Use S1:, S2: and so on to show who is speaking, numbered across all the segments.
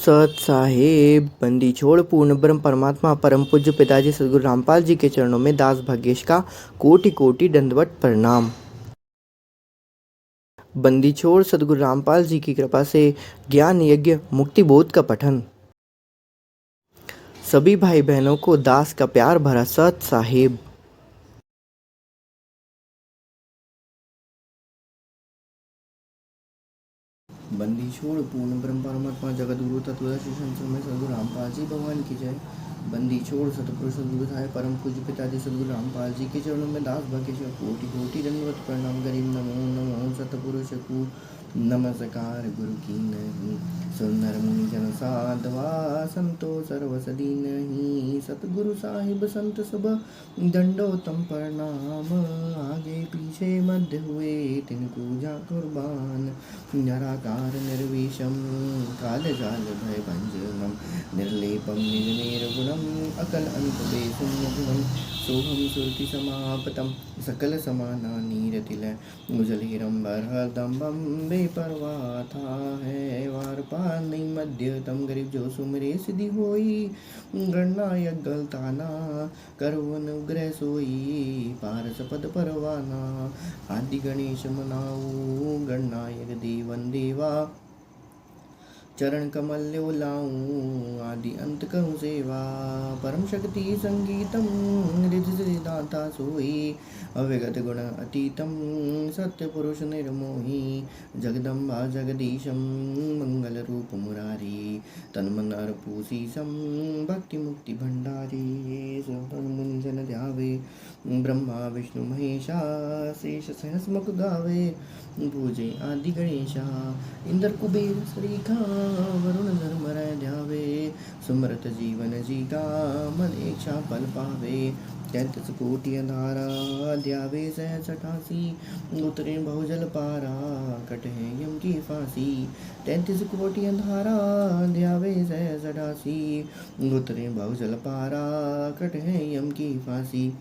S1: सत साहेब। बंदी छोड़ पूर्ण ब्रह्म परमात्मा परम पूज्य पिताजी सदगुरु रामपाल जी के चरणों में दास भाग्येश का कोटि कोटि दंडवत प्रणाम। बंदी छोड़ सदगुरु रामपाल जी की कृपा से ज्ञान यज्ञ मुक्ति बोध का पठन। सभी भाई बहनों को दास का प्यार भरा सत साहेब। बंदी छोड़ पूर्ण ब्रह्म परमात्मा जगत गुरु तत्वदर्शी संत सदगुरु रामपाल जी भगवान की जय। बंदी छोड़ सतपुरुष सदगुरु साहेब परम पूज्य पिताजी सदगुरु रामपाल जी के चरणों में दास भाग्येश का कोटि कोटि दंडवत प्रणाम। गरीब नमो नमो सतपुरुष को नमस्कार गुरु की नहीं। सुंदर मुनि जन साधवा संतो सर्वसदी नहीं। सतगुरु साहिब संत सब दंडोतम प्रणाम। आगे पीछे मध्य हुए तिनको जा कुर्बान। निराकार निर्विषम कालजाल भय भंजनम। निर्लेपम निर्गुणम अकल अनुपदे शून्यगुणम। सोहम सुरति समापतम सकल समाना नीरतिलय। गुजल हिरंबर हरदम्बम बेपरवाह था है वार पार नहीं मध्यतम। गरीब जो सुमरे सिद्धि होई गणनायक गलताना। करवन ग्रह सोई पारस पद परवाना। आदि गणेश मनाऊ गणनायक देवन देवा। चरण कमल लाऊं आदि अंत कहूँ सेवा। परम शक्ति संगीतम रिद्धि दाता सोई। अविगत गुण अतीतम सत्य पुरुष निर्मोही। जगदम्बा जगदीशम मंगल रूप मुरारी। तन मन अर्पूसीसम भक्ति मुक्ति भंडारी। मुनि जन ध्यावे ब्रह्मा विष्णु महेशा। शेष सहस मुख गावे पूजे आदि गणेशा। इंद्र कुबेर सरीखा वरुण धर्मराय ध्यावे। सुमरत जीवन जी का मन इच्छा फल पावे। 33 कोटि अंधारा ध्यावे सहज 88। उतरे बहुजल पारा कट है यम की फांसी। 33 कोटि अंधारा ध्यावे सहज 88। उतरे बहुजल पारा कट है यम की फांसी।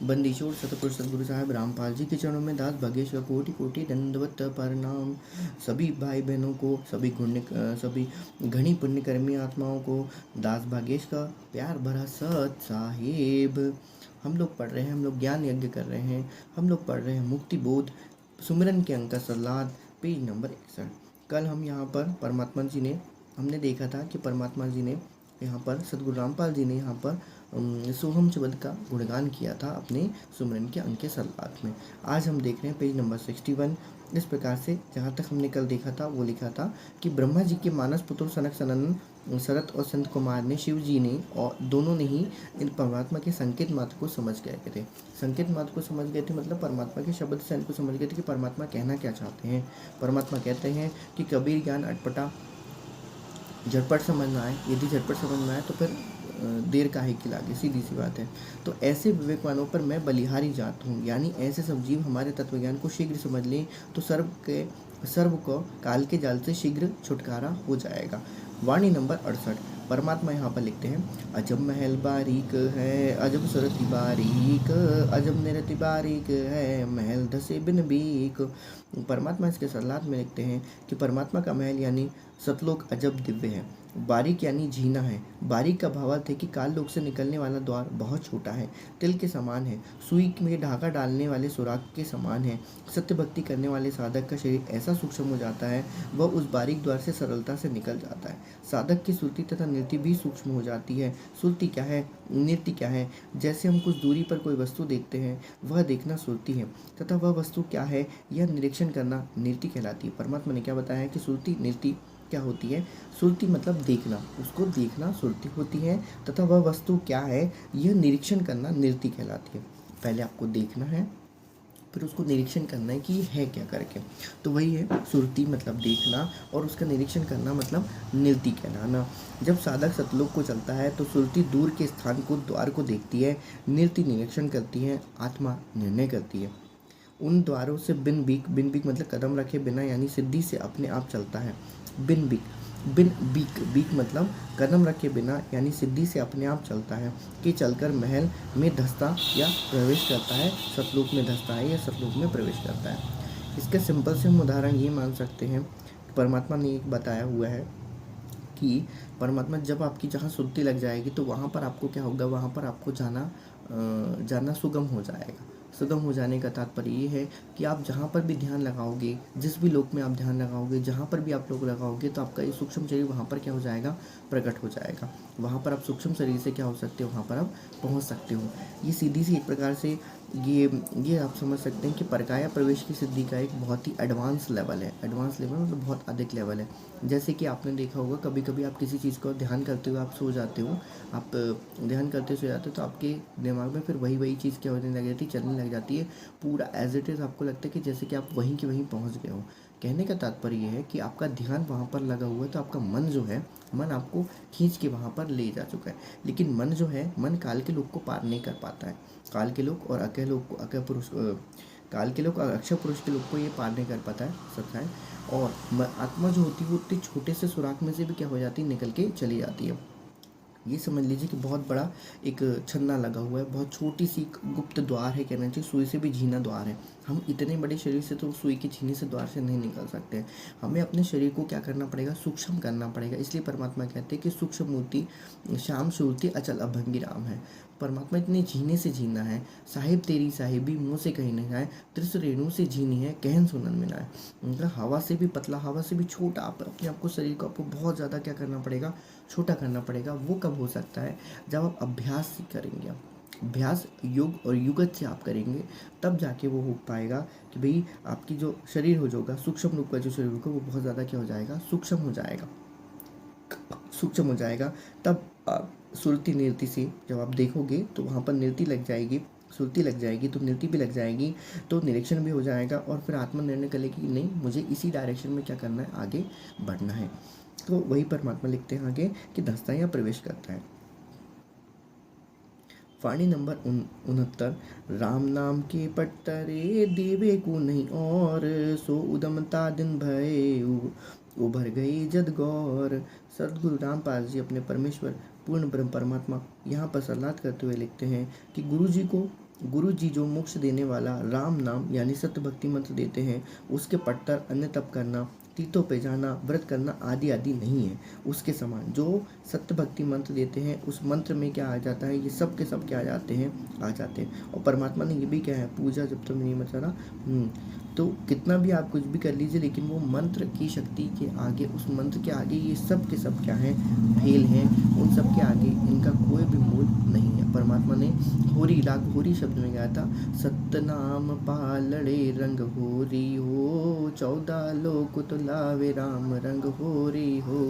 S1: बंदी छोड़ सतपुरुष सदगुरु साहेब रामपाल जी के चरणों में दास भाग्येश का कोटि कोटि दंडवत प्रणाम। सभी भाई बहनों को सभी घनी पुण्यकर्मी आत्माओं को दास भाग्येश का प्यार भरा सत साहेब। हम लोग पढ़ रहे हैं, हम लोग ज्ञान यज्ञ कर रहे हैं, हम लोग पढ़ रहे हैं मुक्ति बोध सुमिरन के अंक का सलाद पेज नंबर 61। कल हम यहाँ पर परमात्मा जी ने हमने देखा था कि परमात्मा जी ने यहाँ पर सदगुरु रामपाल जी ने यहाँ पर सोहम शब्द का गुणगान किया था अपने सुमरन के अंक के सलाद में। आज हम देख रहे हैं पेज नंबर 61। इस प्रकार से जहाँ तक हमने कल देखा था वो लिखा था कि ब्रह्मा जी के मानस पुत्र सनक सनंदन शरत और संत कुमार ने शिव जी ने और दोनों ने ही इन परमात्मा के संकेत मात्र को समझ गए थे। संकेत मात्र को समझ गए थे मतलब परमात्मा के शब्द से इनको समझ गए थे कि परमात्मा कहना क्या चाहते हैं। परमात्मा कहते हैं कि कबीर ज्ञान अटपटा झटपट समझ में आए। यदि झटपट समझ में आए तो फिर देर काहे की लागे, सीधी सी बात है। तो ऐसे विवेकवानों पर मैं बलिहारी जात हूँ, यानी ऐसे सब जीव हमारे तत्वज्ञान को शीघ्र समझ लें तो सर्व को काल के जाल से शीघ्र छुटकारा हो जाएगा। वाणी नंबर 68। परमात्मा यहाँ पर लिखते हैं अजब महल बारीक है अजब सुरति बारीक। अजब निरति बारीक है महल धसे बिन बीक। परमात्मा इसके सलाद में लिखते हैं कि परमात्मा का महल यानी सतलोक अजब दिव्य है। बारीक यानी झीना है। बारीक का भावार्थ है कि काल लोक से निकलने वाला द्वार बहुत छोटा है, तिल के समान है, सुई में ढाका डालने वाले सुराग के समान है। सत्य भक्ति करने वाले साधक का शरीर ऐसा सूक्ष्म हो जाता है वह उस बारीक द्वार से सरलता से निकल जाता है। साधक की सुरति तथा नृत्य भी सूक्ष्म हो जाती है। सुरति क्या है, नृत्य क्या है? जैसे हम कुछ दूरी पर कोई वस्तु देखते हैं वह देखना सुरति है तथा वह वस्तु क्या है यह निरीक्षण करना नृत्य कहलाती है। परमात्मा ने क्या बताया है कि सुरति नृत्य क्या होती है? सुरति मतलब देखना, उसको देखना सुरति होती है तथा वह वस्तु क्या है यह निरीक्षण करना नृत्य कहलाती है। पहले आपको देखना है फिर उसको निरीक्षण करना है कि है क्या करके, तो वही है सुरति मतलब देखना और उसका निरीक्षण करना मतलब नृत्य कहलाना। जब साधक सतलोक को चलता है तो सुरति दूर के स्थान को द्वार को देखती है, नृत्य निरीक्षण करती है, आत्मा निर्णय करती है। उन द्वारों से बिन बीक मतलब कदम रखे बिना यानी सिद्धि से अपने आप चलता है। बिन बीक मतलब कदम रखे बिना यानी सिद्धि से अपने आप चलता है कि चलकर महल में धसता या प्रवेश करता है, सतलोक में धसता है या सतलोक में प्रवेश करता है। इसका सिंपल से हम उदाहरण ये मान सकते हैं, परमात्मा ने एक बताया हुआ है कि परमात्मा जब आपकी जहाँ सुरती लग जाएगी तो वहाँ पर आपको क्या होगा, वहाँ पर आपको जाना सुगम हो जाएगा। सुगम हो जाने का तात्पर्य ये है कि आप जहाँ पर भी ध्यान लगाओगे, जिस भी लोक में आप ध्यान लगाओगे, जहाँ पर भी आप लोग लगाओगे, तो आपका ये सूक्ष्म शरीर वहाँ पर क्या हो जाएगा, प्रकट हो जाएगा। वहाँ पर आप सूक्ष्म शरीर से क्या हो सकते हो, वहाँ पर आप पहुँच सकते हो। ये सीधी सी एक प्रकार से ये आप समझ सकते हैं कि परकाया प्रवेश की सिद्धि का एक बहुत ही एडवांस लेवल है। एडवांस लेवल मतलब बहुत अधिक लेवल है। जैसे कि आपने देखा होगा, कभी कभी आप किसी चीज़ को ध्यान करते हुए आप सो जाते हो, आप ध्यान करते सो जाते हो, तो आपके दिमाग में फिर वही चीज़ क्या होने लग जाती है, चलने लग जाती है। पूरा एज इट इज़ आपको लगता है कि जैसे कि आप वहीं के वहीं पहुँच गए हो। कहने का तात्पर्य ये है कि आपका ध्यान वहाँ पर लगा हुआ है, तो आपका मन जो है, मन आपको खींच के वहाँ पर ले जा चुका है। लेकिन मन जो है, मन काल के लोक को पार नहीं कर पाता है। काल के लोक और अकह लोक को, अकह पुरुष, काल के लोक और अक्षय पुरुष के लोक को ये पार नहीं कर पाता है, सच है। और आत्मा जो होती है वो इतने छोटे से सुराख में से भी क्या हो जाती है, निकल के चली जाती है। ये समझ लीजिए कि बहुत बड़ा एक छन्ना लगा हुआ है, बहुत छोटी सी गुप्त द्वार है, कहना चाहिए सुई से भी झीना द्वार है। हम इतने बड़े शरीर से तो सुई के छीने से द्वार से नहीं निकल सकते। हमें अपने शरीर को क्या करना पड़ेगा, सूक्ष्म करना पड़ेगा। इसलिए परमात्मा कहते हैं कि सूक्ष्म मूर्ति श्याम सुरती अचल अभंगी राम है। परमात्मा इतने झीने से झीना है, साहिब तेरी साहिबी मुँह से कहीं नहीं जाए, त्रिस रेणु से झीनी है कहन सुनन में आए। उनका हवा से भी पतला, हवा से भी छोटा, आप अपने आप को, शरीर को आपको बहुत ज़्यादा क्या करना पड़ेगा, छोटा करना पड़ेगा। वो कब हो सकता है, जब आप अभ्यास करेंगे। आप अभ्यास योग और युगत से आप करेंगे, तब जाके वो हो पाएगा कि भाई आपकी जो शरीर हो जाएगा, सूक्ष्म रूप का जो शरीर होगा, वो बहुत ज़्यादा क्या हो जाएगा, सूक्ष्म हो जाएगा, सूक्ष्म हो जाएगा। तब सुरती नृत्य से जब आप देखोगे तो वहाँ पर नृत्य लग जाएगी, सुरती लग जाएगी तो नृत्य भी लग जाएगी, तो निरीक्षण भी हो जाएगा। और फिर आत्मा निर्णय करेगी कि नहीं, मुझे इसी डायरेक्शन में क्या करना है, आगे बढ़ना है। तो वही परमात्मा लिखते हैं आगे कि धंसता या प्रवेश करता है। वाणी नंबर 69। राम नाम के पट्टरे देवे को नहीं और, सो उदमता दिन भय उभर गई जद गौर। सदगुरु रामपाल जी अपने परमेश्वर पूर्ण ब्रह्म परमात्मा यहाँ पर सलाहत करते हुए लिखते हैं कि गुरु जी जो मोक्ष देने वाला राम नाम यानी सत्य भक्ति मंत्र देते हैं, उसके पट्टर अन्य तप करना, तीर्थों पे जाना, व्रत करना आदि आदि नहीं है। उसके समान जो सत्य भक्ति मंत्र देते हैं, उस मंत्र में क्या आ जाता है, ये सब के सब क्या आ जाते हैं। और परमात्मा ने ये भी क्या है, पूजा जब तक नहीं मचाना, तो कितना भी आप कुछ भी कर लीजिए, लेकिन वो मंत्र की शक्ति के आगे, उस मंत्र के आगे ये सब के सब क्या है, फेल हैं। उन सब के आगे इनका कोई भी मूल नहीं है। परमात्मा ने होरी शब्द में गाया था, सतनाम पालड़े रंग होरी हो, 14 लोक तुलावे राम रंग होरी हो।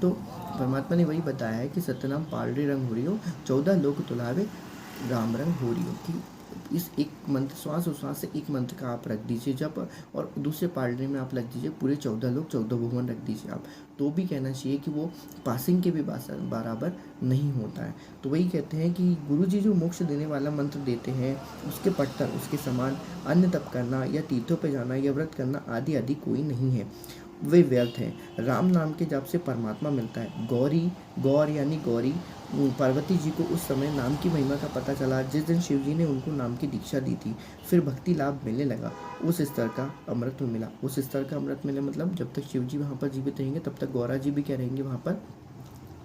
S1: तो परमात्मा ने वही बताया है कि सतनाम पालड़े रंग होरी हो, 14 लोक तुलावे राम रंग होरी हो। कि इस एक मंत्र, श्वास उश्वास से एक मंत्र का आप रख दीजिए जब, और दूसरे पालने में आप रख दीजिए पूरे 14 लोग, 14 भुवन रख दीजिए आप, तो भी कहना चाहिए कि वो पासिंग के भी बराबर नहीं होता है। तो वही कहते हैं कि गुरु जी जो मोक्ष देने वाला मंत्र देते हैं, उसके पट्टर, उसके समान अन्य तप करना या तीर्थों पे जाना या व्रत करना आदि आदि कोई नहीं है, वे व्यर्थ हैं। राम नाम के जाप से परमात्मा मिलता है। गौर यानी गौरी पार्वती जी को उस समय नाम की महिमा का पता चला जिस दिन शिव जी ने उनको नाम की दीक्षा दी थी। फिर भक्ति लाभ मिलने लगा, उस स्तर का अमृत मिला। उस स्तर का अमृत मिला मतलब जब तक शिव जी वहाँ पर जीवित रहेंगे, तब तक गौरा जी भी क्या रहेंगे, वहाँ पर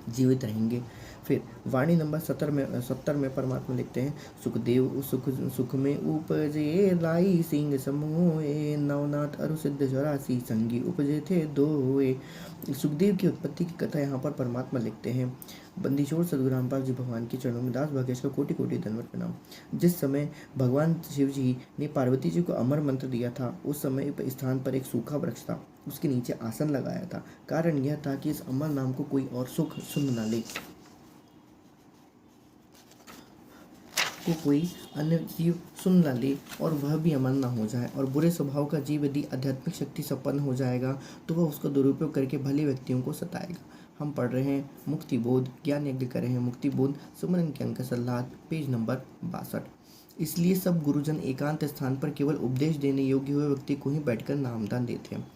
S1: जीवित रहेंगे। फिर वाणी नंबर 70 में परमात्मा लिखते हैं, सुखदेव सुख में उपजे लाई सिंह समूहे, नवनाथ अरु सिद्ध 84 संगी उपजे थे दोए। सुखदेव की उत्पत्ति की कथा यहाँ पर परमात्मा लिखते हैं। बंदीछोड़ सदगुरु रामपाल जी भगवान के चरणों में दास भागेश का कोटि कोटि दंडवत प्रणाम। जिस समय भगवान शिव जी ने पार्वती जी को अमर मंत्र दिया था, उस समय स्थान पर एक सूखा वृक्ष था, उसके नीचे आसन लगाया था। कारण यह था कि इस अमर नाम को कोई और सुख सुन न ले, को कोई अन्य जीव सुन न ले और वह भी अमर न हो जाए। और बुरे स्वभाव का जीव यदि आध्यात्मिक शक्ति संपन्न हो जाएगा तो वह उसका दुरुपयोग करके भले व्यक्तियों को सताएगा। हम पढ़ रहे हैं मुक्ति बोध, ज्ञान यज्ञ कर रहे हैं मुक्ति बोध, सुमरन के अंक सलाह, पेज नंबर 62। इसलिए सब गुरुजन एकांत स्थान पर केवल उपदेश देने योग्य हुए व्यक्ति को ही बैठकर नामदान देते हैं।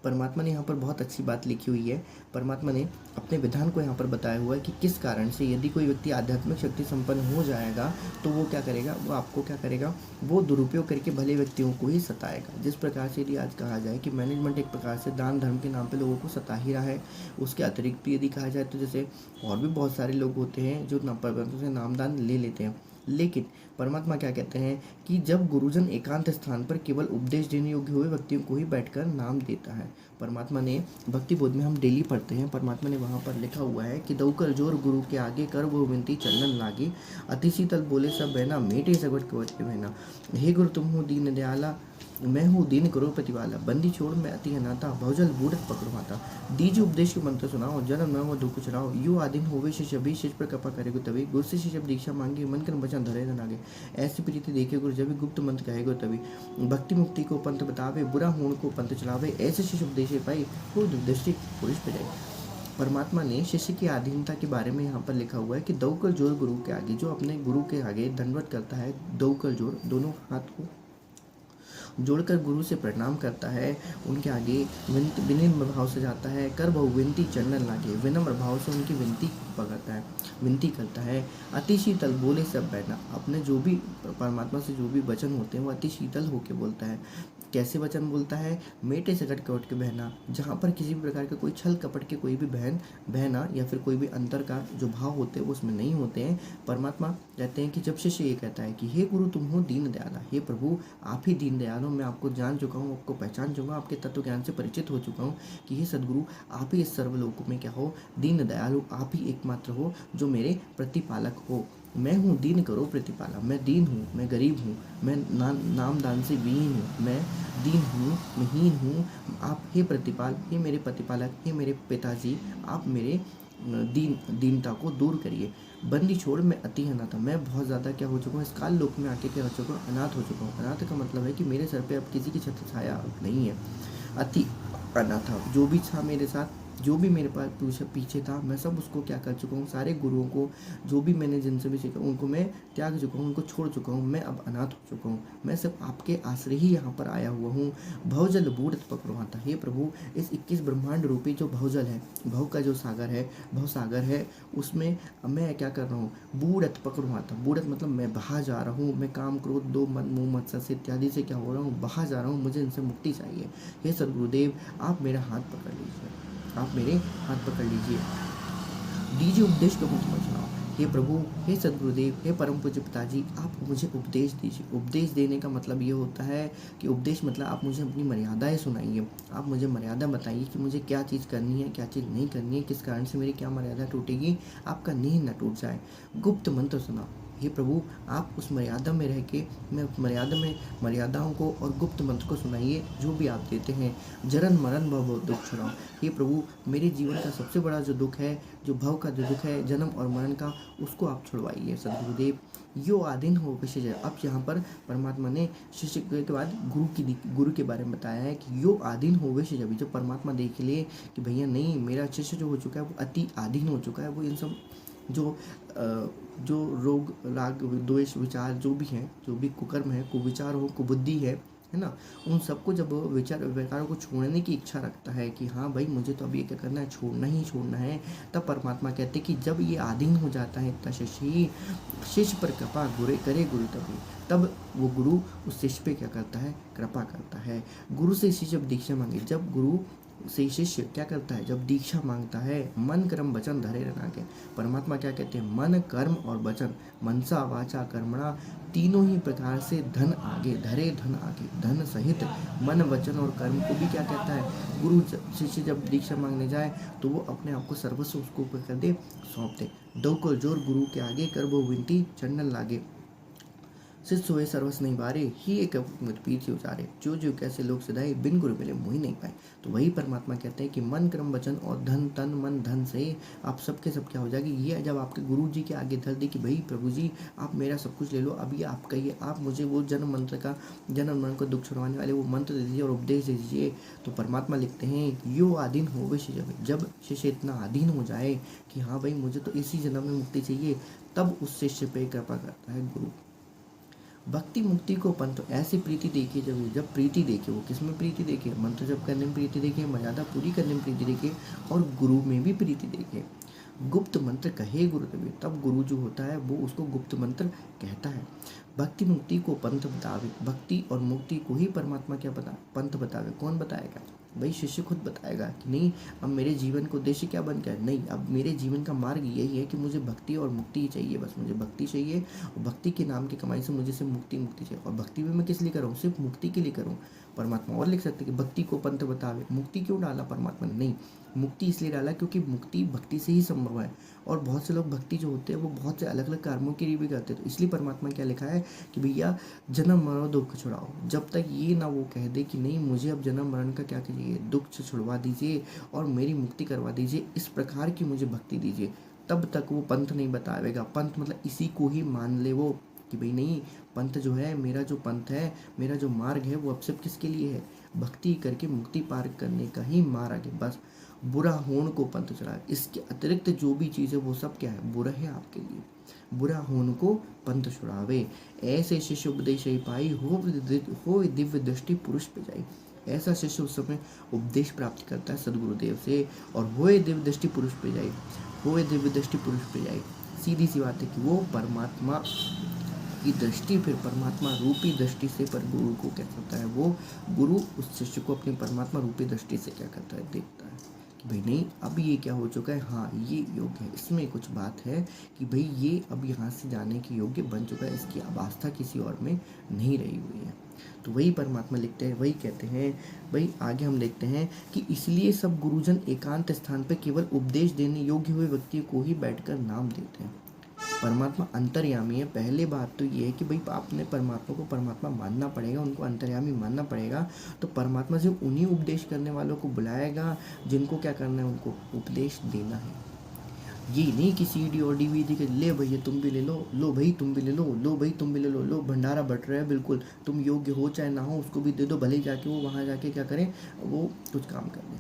S1: परमात्मा ने यहाँ पर बहुत अच्छी बात लिखी हुई है। परमात्मा ने अपने विधान को यहाँ पर बताया हुआ है कि किस कारण से यदि कोई व्यक्ति आध्यात्मिक शक्ति संपन्न हो जाएगा तो वो क्या करेगा, वो आपको क्या करेगा, वो दुरुपयोग करके भले व्यक्तियों को ही सताएगा। जिस प्रकार से यदि आज कहा जाए कि मैनेजमेंट एक प्रकार से दान धर्म के नाम पे लोगों को सता ही रहा है, उसके अतिरिक्त भी यदि कहा जाए तो जैसे और भी बहुत सारे लोग होते हैं जो परमात्मा से नामदान ले लेते हैं। लेकिन परमात्मा क्या कहते हैं कि जब गुरुजन एकांत स्थान पर केवल उपदेश देने योग्य हुए व्यक्तियों को ही बैठकर नाम देता है। परमात्मा ने भक्ति बोध में हम डेली पढ़ते हैं, परमात्मा ने वहाँ पर लिखा हुआ है कि दौकर जोर गुरु के आगे कर वो विनती चंदन लागे, अति शीतल बोले सब बहना मेटे सगट कवच के बहना। हे गुरु तुम हो दीन दयाला, मैं हूँ दीन करोड़पति वाला, बंदी छोड़ मैं अति अनाथा, भवजल बूढ़ पकड़वाता। दीजिए उपदेश के मंत्र सुनाओ, जन्म न हो दुख चुराओ, यू आदिन होवे शिष्य भी शिष्य पर कृपा करेगो तभी, गुरु से शिष्य दीक्षा मांगे मन कर वचन धरे न आगे। ऐसी प्रीति देखे गुरु जब गुप्त मंत्र कहेगो तभी, भक्ति मुक्ति को पंथ बतावे, बुरा होण को पंथ चलावे, ऐसे शिष्य उपदेश पाई हो दृष्टि पुरुष पे जाए। परमात्मा ने शिष्य की अधीनता के बारे में यहाँ पर लिखा हुआ है कि दौकर जोर गुरु के आगे, जो अपने गुरु के आगे दंडवत करता है, दौकर जोर दोनों हाथ को जोड़कर गुरु से प्रणाम करता है, उनके आगे विनम्र भाव से जाता है, कर बहु विनती चरणन लागे, विनम्र भाव से उनकी विनती करता है। अति शीतल बोले सब बैठना, अपने जो भी परमात्मा से जो भी वचन होते हैं वो अति शीतल होके बोलता है। कैसे वचन बोलता है, मेटे से कट कवट के बहना, जहाँ पर किसी भी प्रकार के कोई छल कपट के कोई भी बहना या फिर कोई भी अंतर का जो भाव होते हैं वो उसमें नहीं होते हैं। परमात्मा कहते हैं कि जब शिष्य ये कहता है कि हे गुरु तुम हो दीन दयाला, हे प्रभु आप ही दीन दयाल हो, मैं आपको जान चुका हूँ, आपको पहचान चुका हूँ, आपके तत्व ज्ञान से परिचित हो चुका हूँ कि हे सदगुरु आप ही इस सर्वलोक में क्या हो, दीन दयाल हो, आप ही एकमात्र हो जो मेरे प्रतिपालक हो। मैं हूँ दीन करो प्रतिपाला, मैं दीन हूँ, मैं गरीब हूँ, मैं नाम दान से विहीन हूँ, मैं दीन हूँ, मैं हीन हूँ। आप हे प्रतिपाल, हे मेरे प्रतिपालक, हे मेरे पिताजी, आप मेरे दीनता को दूर करिए। बंदी छोड़ मैं अति अनाथ, मैं बहुत ज़्यादा क्या हो चुका हूँ, इस काल लोक में आके क्या हो चुका हूँ, अनाथ हो चुका हूँ। अनाथ का मतलब है कि मेरे सर पे अब किसी की छत्र छाया नहीं है। अति अनाथ, जो भी था मेरे साथ, जो भी मेरे पास पीछे था, मैं सब उसको क्या कर चुका हूँ, सारे गुरुओं को जो भी मैंने जिनसे भी सीखा उनको मैं त्याग चुका हूँ, उनको छोड़ चुका हूँ, मैं अब अनाथ हो चुका हूँ, मैं सब आपके आश्रय ही यहाँ पर आया हुआ हूँ। भवजल बूढ़ पकड़वाता, हे प्रभु इस 21 ब्रह्मांड रूपी जो भवजल है, भव का जो सागर है, भव सागर है, उसमें मैं क्या कर रहा हूँ, बूढ़त पकड़वाता। बूढ़त मतलब मैं बहा जा रहा हूँ, मैं काम क्रोध दो मन मोह मत्सर से इत्यादि से क्या हो रहा हूँ, बहा जा रहा हूँ, मुझे इनसे मुक्ति चाहिए। हे सदगुरुदेव आप मेरा हाथ पकड़ लीजिए, आप मेरे हाथ पकड़ लीजिए, दीजिए उपदेश को मुझ सुनाओ। हे प्रभु, हे सदगुरुदेव, हे परम पूज्य पिताजी, आप मुझे उपदेश दीजिए। उपदेश देने का मतलब ये होता है कि उपदेश मतलब आप मुझे अपनी मर्यादाएं सुनाइए, आप मुझे मर्यादा बताइए कि मुझे क्या चीज़ करनी है, क्या चीज़ नहीं करनी है, किस कारण से मेरी क्या मर्यादा टूटेगी, आपका नींद न टूट जाए। गुप्त मंत्र सुनाओ, हे प्रभु आप उस मर्यादा में रह के मैं उस मर्यादा में मर्यादाओं को और गुप्त मंत्र को सुनाइए जो भी आप देते हैं। जरन मरण भव दुख छुड़ाओ, हे प्रभु मेरे जीवन का सबसे बड़ा जो दुख है, जो भव का जो दुख है, जन्म और मरण का, उसको आप छुड़वाइए सदगुरुदेव। यो आदिन हो विशेष। अब यहाँ पर परमात्मा ने शिष्य के बाद गुरु के बारे में बताया है कि यो आधीन हो विशेष। जब परमात्मा देख लिए कि भैया नहीं, मेरा शिष्य जो हो चुका है वो अति आधीन हो चुका है, वो इन सब जो रोग राग द्वेष विचार जो भी हैं, जो भी कुकर्म है, कुविचार हो, कुबुद्धि है ना, उन सबको जब विकारों को छोड़ने की इच्छा रखता है कि हाँ भाई मुझे तो अभी ये क्या करना है, छोड़ना ही छोड़ना है, तब परमात्मा कहते हैं कि जब ये आधीन हो जाता है इतना शिष्य पर कृपा करे गुरु तब वो गुरु उस शिष्य पे क्या करता है, कृपा करता है। गुरु से शिष्य जब दीक्षा मांगे, जब गुरु से शिष्य क्या करता है, जब दीक्षा मांगता है, मन कर्म वचन धरे रहना के। परमात्मा क्या कहते हैं, मन कर्म और वचन, मनसा वाचा कर्मणा, तीनों ही प्रकार से धन आगे, धरे धन आगे, धन सहित मन वचन और कर्म को भी क्या कहता है, गुरु शिष्य जब दीक्षा मांगने जाए तो वो अपने आप को सर्वस्व उसको कर दे, सौंप दे। दो को जोर गुरु के आगे, कर वो विनती चंडन लागे, शिष्य हुए सर्वस नहीं बारे, ही एक पीछे से उचारे, जो जो कैसे लोग सिधाए, बिन गुरु मिले मोहि नहीं पाए। तो वही परमात्मा कहते हैं कि मन कर्म वचन और धन, तन मन धन से आप सबके सब क्या हो जाएगी। ये जब आपके गुरु जी के आगे धर दे कि भाई प्रभु जी आप मेरा सब कुछ ले लो, अब ये आपका ही, आप मुझे वो जन्म मंत्र का, जन्म मरण को दुख छुड़वाने वाले वो मंत्र दे दीजिए और उपदेश दे दीजिए। तो परमात्मा लिखते हैं यो आधीन हो वे शिष्य, जब शिष्य इतना आधीन हो जाए कि हाँ भाई मुझे तो इसी जन्म में मुक्ति चाहिए, तब उस शिष्य पे कृपा करता है गुरु। भक्ति मुक्ति को पंथ ऐसी प्रीति देखिए, जब प्रीति देखे, वो किस में प्रीति देखे, मंत्र जप करने में प्रीति देखे, मर्यादा पूरी करने में प्रीति देखे, और गुरु में भी प्रीति देखे। गुप्त मंत्र कहे गुरुदेव, तब गुरु जो होता है वो उसको गुप्त मंत्र कहता है। भक्ति मुक्ति को पंथ बतावे, भक्ति और मुक्ति को ही परमात्मा क्या पंथ बतावे। कौन बताएगा? भाई शिष्य खुद बताएगा कि नहीं, अब मेरे जीवन का उद्देश्य क्या बन गया, नहीं अब मेरे जीवन का मार्ग यही है कि मुझे भक्ति और मुक्ति ही चाहिए, बस मुझे भक्ति चाहिए, और भक्ति के नाम की कमाई से मुझे सिर्फ मुक्ति चाहिए। और भक्ति भी मैं किस लिए करूँ? सिर्फ मुक्ति के लिए करूँ। परमात्मा और लिख सकते कि भक्ति को पंथ बतावे। मुक्ति क्यों डाला परमात्मा ने? नहीं, मुक्ति इसलिए डाला क्योंकि मुक्ति भक्ति से ही संभव है, और बहुत से लोग भक्ति जो होते हैं वो बहुत से अलग अलग कर्मों के लिए भी करते हैं। तो इसलिए परमात्मा क्या लिखा है कि भैया जन्म मरो दुख छुड़ाओ। जब तक ये ना वो कह दे कि नहीं मुझे अब जन्म मरण का क्या चाहिए, दुख से छुड़वा दीजिए और मेरी मुक्ति करवा दीजिए, इस प्रकार की मुझे भक्ति दीजिए, तब तक वो पंथ नहीं बतावेगा। पंथ मतलब इसी को ही मान ले वो कि भाई नहीं, पंथ जो है, मेरा जो पंथ है, मेरा जो मार्ग है, वो अब सिर्फ किसके लिए है? भक्ति करके मुक्ति पार करने का ही मार्ग है। बस बुरा होण को पंथ चढ़ा, इसके अतिरिक्त जो भी चीज़ है वो सब क्या है? बुरा है आपके लिए। बुरा होण को पंथ छुड़ावे, ऐसे शिष्य उपदेश ही पाई, हो दिव्य दृष्टि पुरुष पे जाई। ऐसा शिष्य उस समय उपदेश प्राप्त करता है सदगुरुदेव से, और होए दिव्य दृष्टि पुरुष पे जाए, होए दिव्य दृष्टि पुरुष पे जाए। सीधी सी बात है कि वो परमात्मा की दृष्टि, फिर परमात्मा रूपी दृष्टि से पर गुरु को क्या करता है? वो गुरु उस शिष्य को अपनी परमात्मा रूपी दृष्टि से क्या करता है? देखता है कि भाई नहीं, अब ये क्या हो चुका है, हाँ ये योग्य है, इसमें कुछ बात है कि भाई ये अब यहाँ से जाने के योग्य बन चुका है, इसकी अब आस्था किसी और में नहीं रही हुई है। तो वही परमात्मा लिखते हैं, वही कहते हैं। भाई आगे हम देखते हैं कि इसलिए सब गुरुजन एकांत स्थान पर केवल उपदेश देने योग्य हुए व्यक्ति को ही बैठकर नाम देते हैं। परमात्मा अंतर्यामी है। पहले बात तो ये है कि भाई आपने परमात्मा को परमात्मा मानना पड़ेगा, उनको अंतर्यामी मानना पड़ेगा। तो परमात्मा से उन्हीं उपदेश करने वालों को बुलाएगा जिनको क्या करना है, उनको उपदेश देना है। ये नहीं कि सीडी और डीवीडी के ले भैया तुम भी ले लो, लो भाई तुम भी ले लो, लो भाई तुम भी ले लो, लो भंडारा बट रहा है, बिल्कुल तुम योग्य हो चाहे ना हो उसको भी दे दो, भले जाके वो वहाँ जाके क्या करें, वो कुछ काम कर ले।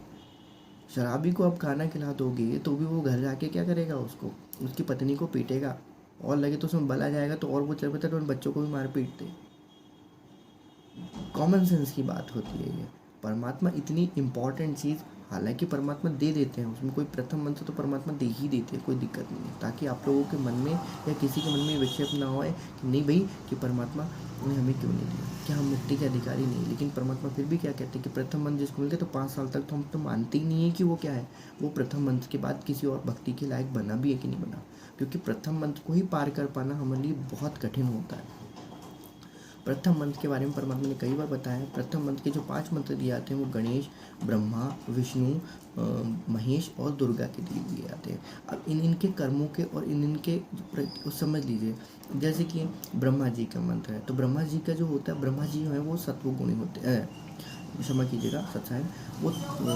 S1: शराबी को अब खाना खिला दोगे तो भी वो घर जाके क्या करेगा, उसको उसकी पत्नी को पीटेगा, और लगे तो उसमें बला जाएगा तो और वो चल पड़ता है तो उन बच्चों को भी मार पीटते। कॉमन सेंस की बात होती है ये। परमात्मा इतनी इम्पॉर्टेंट चीज़, हालांकि परमात्मा दे देते हैं, उसमें कोई प्रथम मंत्र तो परमात्मा दे ही देते हैं, कोई दिक्कत नहीं है, ताकि आप लोगों के मन में या किसी के मन में विक्षेप ना होए कि नहीं भाई कि परमात्मा ने हमें क्यों नहीं दिया, क्या हम मुक्ति के अधिकारी नहीं। लेकिन परमात्मा फिर भी क्या कहते हैं कि प्रथम मंत्र जिसको मिल गया तो 5 साल तक तो हम तो मानते ही नहीं है कि वो क्या है, वो प्रथम मंत्र के बाद किसी और भक्ति के लायक बना भी है कि नहीं बना, क्योंकि प्रथम मंत्र को ही पार कर पाना हमारे लिए बहुत कठिन होता है। प्रथम मंत्र के बारे में परमात्मा ने कई बार बताया। प्रथम मंत्र के जो 5 मंत्र दिए जाते हैं वो गणेश, ब्रह्मा, विष्णु, महेश और दुर्गा के दिए जाते हैं। अब इनके कर्मों के और इनके समझ लीजिए, जैसे कि ब्रह्मा जी का मंत्र है तो ब्रह्मा जी का जो होता है, ब्रह्मा जी जो है वो सत्वगुणी होते हैं, क्षमा कीजिएगा सत्सायन, वो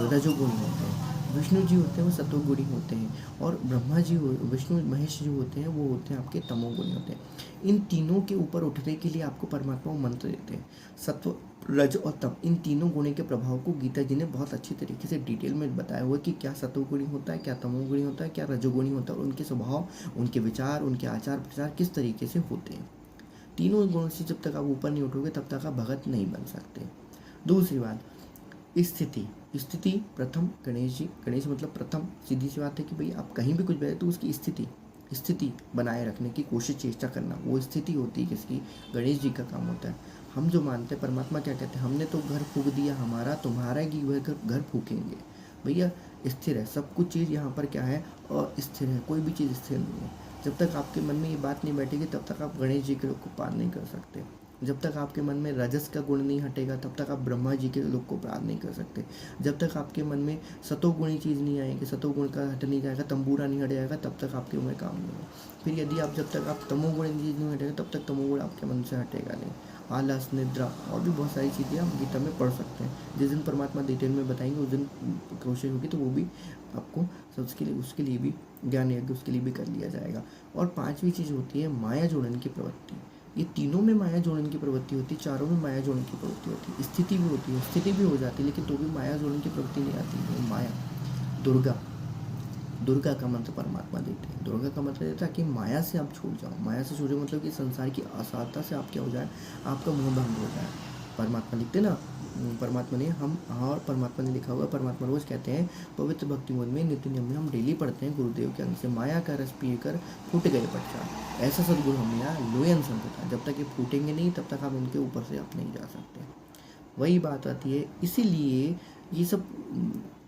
S1: रजोगुणी होते हैं। विष्णु जी होते हैं वो सत्वगुणी होते हैं, और ब्रह्मा जी विष्णु महेश जो होते हैं वो होते हैं आपके तमोगुणी होते हैं। इन तीनों के ऊपर उठने के लिए आपको परमात्मा मंत्र देते हैं। सत्व, रज और तम, इन तीनों गुणी के प्रभाव को गीता जी ने बहुत अच्छी तरीके से डिटेल में बताया हुआ कि क्या सत्वगुणी होता है, क्या तमोगुणी होता है, क्या रजोगुणी होता है, और उनके स्वभाव, उनके विचार, उनके आचार प्रचार किस तरीके से होते हैं। तीनों गुणों से जब तक आप ऊपर नहीं उठोगे तब तक आप भगत नहीं बन सकते। दूसरी बात, स्थिति प्रथम गणेश जी, गणेश मतलब प्रथम, सीधी सी बात है कि भाई आप कहीं भी कुछ बैठे तो उसकी स्थिति बनाए रखने की कोशिश, चेष्टा करना, वो स्थिति होती है किसकी, गणेश जी का काम होता है। हम जो मानते हैं, परमात्मा क्या कहते हैं, हमने तो घर फूंक दिया हमारा, तुम्हारा की वह घर फूकेंगे। भैया स्थिर है सब कुछ चीज़ यहाँ पर क्या है, और स्थिर है, कोई भी चीज़ स्थिर नहीं है। जब तक आपके मन में ये बात नहीं बैठेगी तब तक आप गणेश जी के लोग को पार नहीं कर सकते। जब तक आपके मन में रजस का गुण नहीं हटेगा तब तक आप ब्रह्मा जी के लोग को प्राप्त नहीं कर सकते। जब तक आपके मन में सतोगुणी चीज़ नहीं आएगी, सतोगुण का हट नहीं जाएगा, तंबूरा नहीं हट जाएगा, तब तक आपके मन में काम नहीं होगा। फिर यदि आप जब तक आप तमोगुणी चीज़ नहीं हटेगा तब तक तमोगुण आपके मन से हटेगा नहीं। आलस, निद्रा और भी बहुत सारी चीज़ें हम गीता में पढ़ सकते हैं। जिस दिन परमात्मा डिटेल में बताएंगे उस दिन कोशिश होगी तो वो भी आपको उसके लिए भी ज्ञान यज्ञ उसके लिए भी कर लिया जाएगा। और 5वीं चीज़ होती है माया जोड़न की प्रवृत्ति। ये तीनों में माया जोड़न की प्रवृत्ति होती है, चारों में माया जोड़न की प्रवृत्ति होती है। स्थिति भी होती है, स्थिति भी हो जाती है, लेकिन तो भी माया जोड़न की प्रवृत्ति नहीं आती है। माया, दुर्गा, दुर्गा का मंत्र परमात्मा देते हैं। दुर्गा का मंत्र देता है कि माया से आप छूट जाओ। माया से छूटे मतलब कि संसार की असारता से आप क्या हो जाए, आपका मोह भंग हो जाए। परमात्मा लिखते ना, परमात्मा ने हम और परमात्मा ने लिखा हुआ, परमात्मा रोज कहते हैं पवित्र भक्ति मोद में नित्य नियम में हम डेली पढ़ते हैं गुरुदेव के अंग से माया का रस पी कर फूट गए पश्चात। ऐसा सदगुरु हम यहाँ लोयन संत था। जब तक ये फूटेंगे नहीं तब तक आप इनके ऊपर से आप नहीं जा सकते। वही बात आती है, इसीलिए ये सब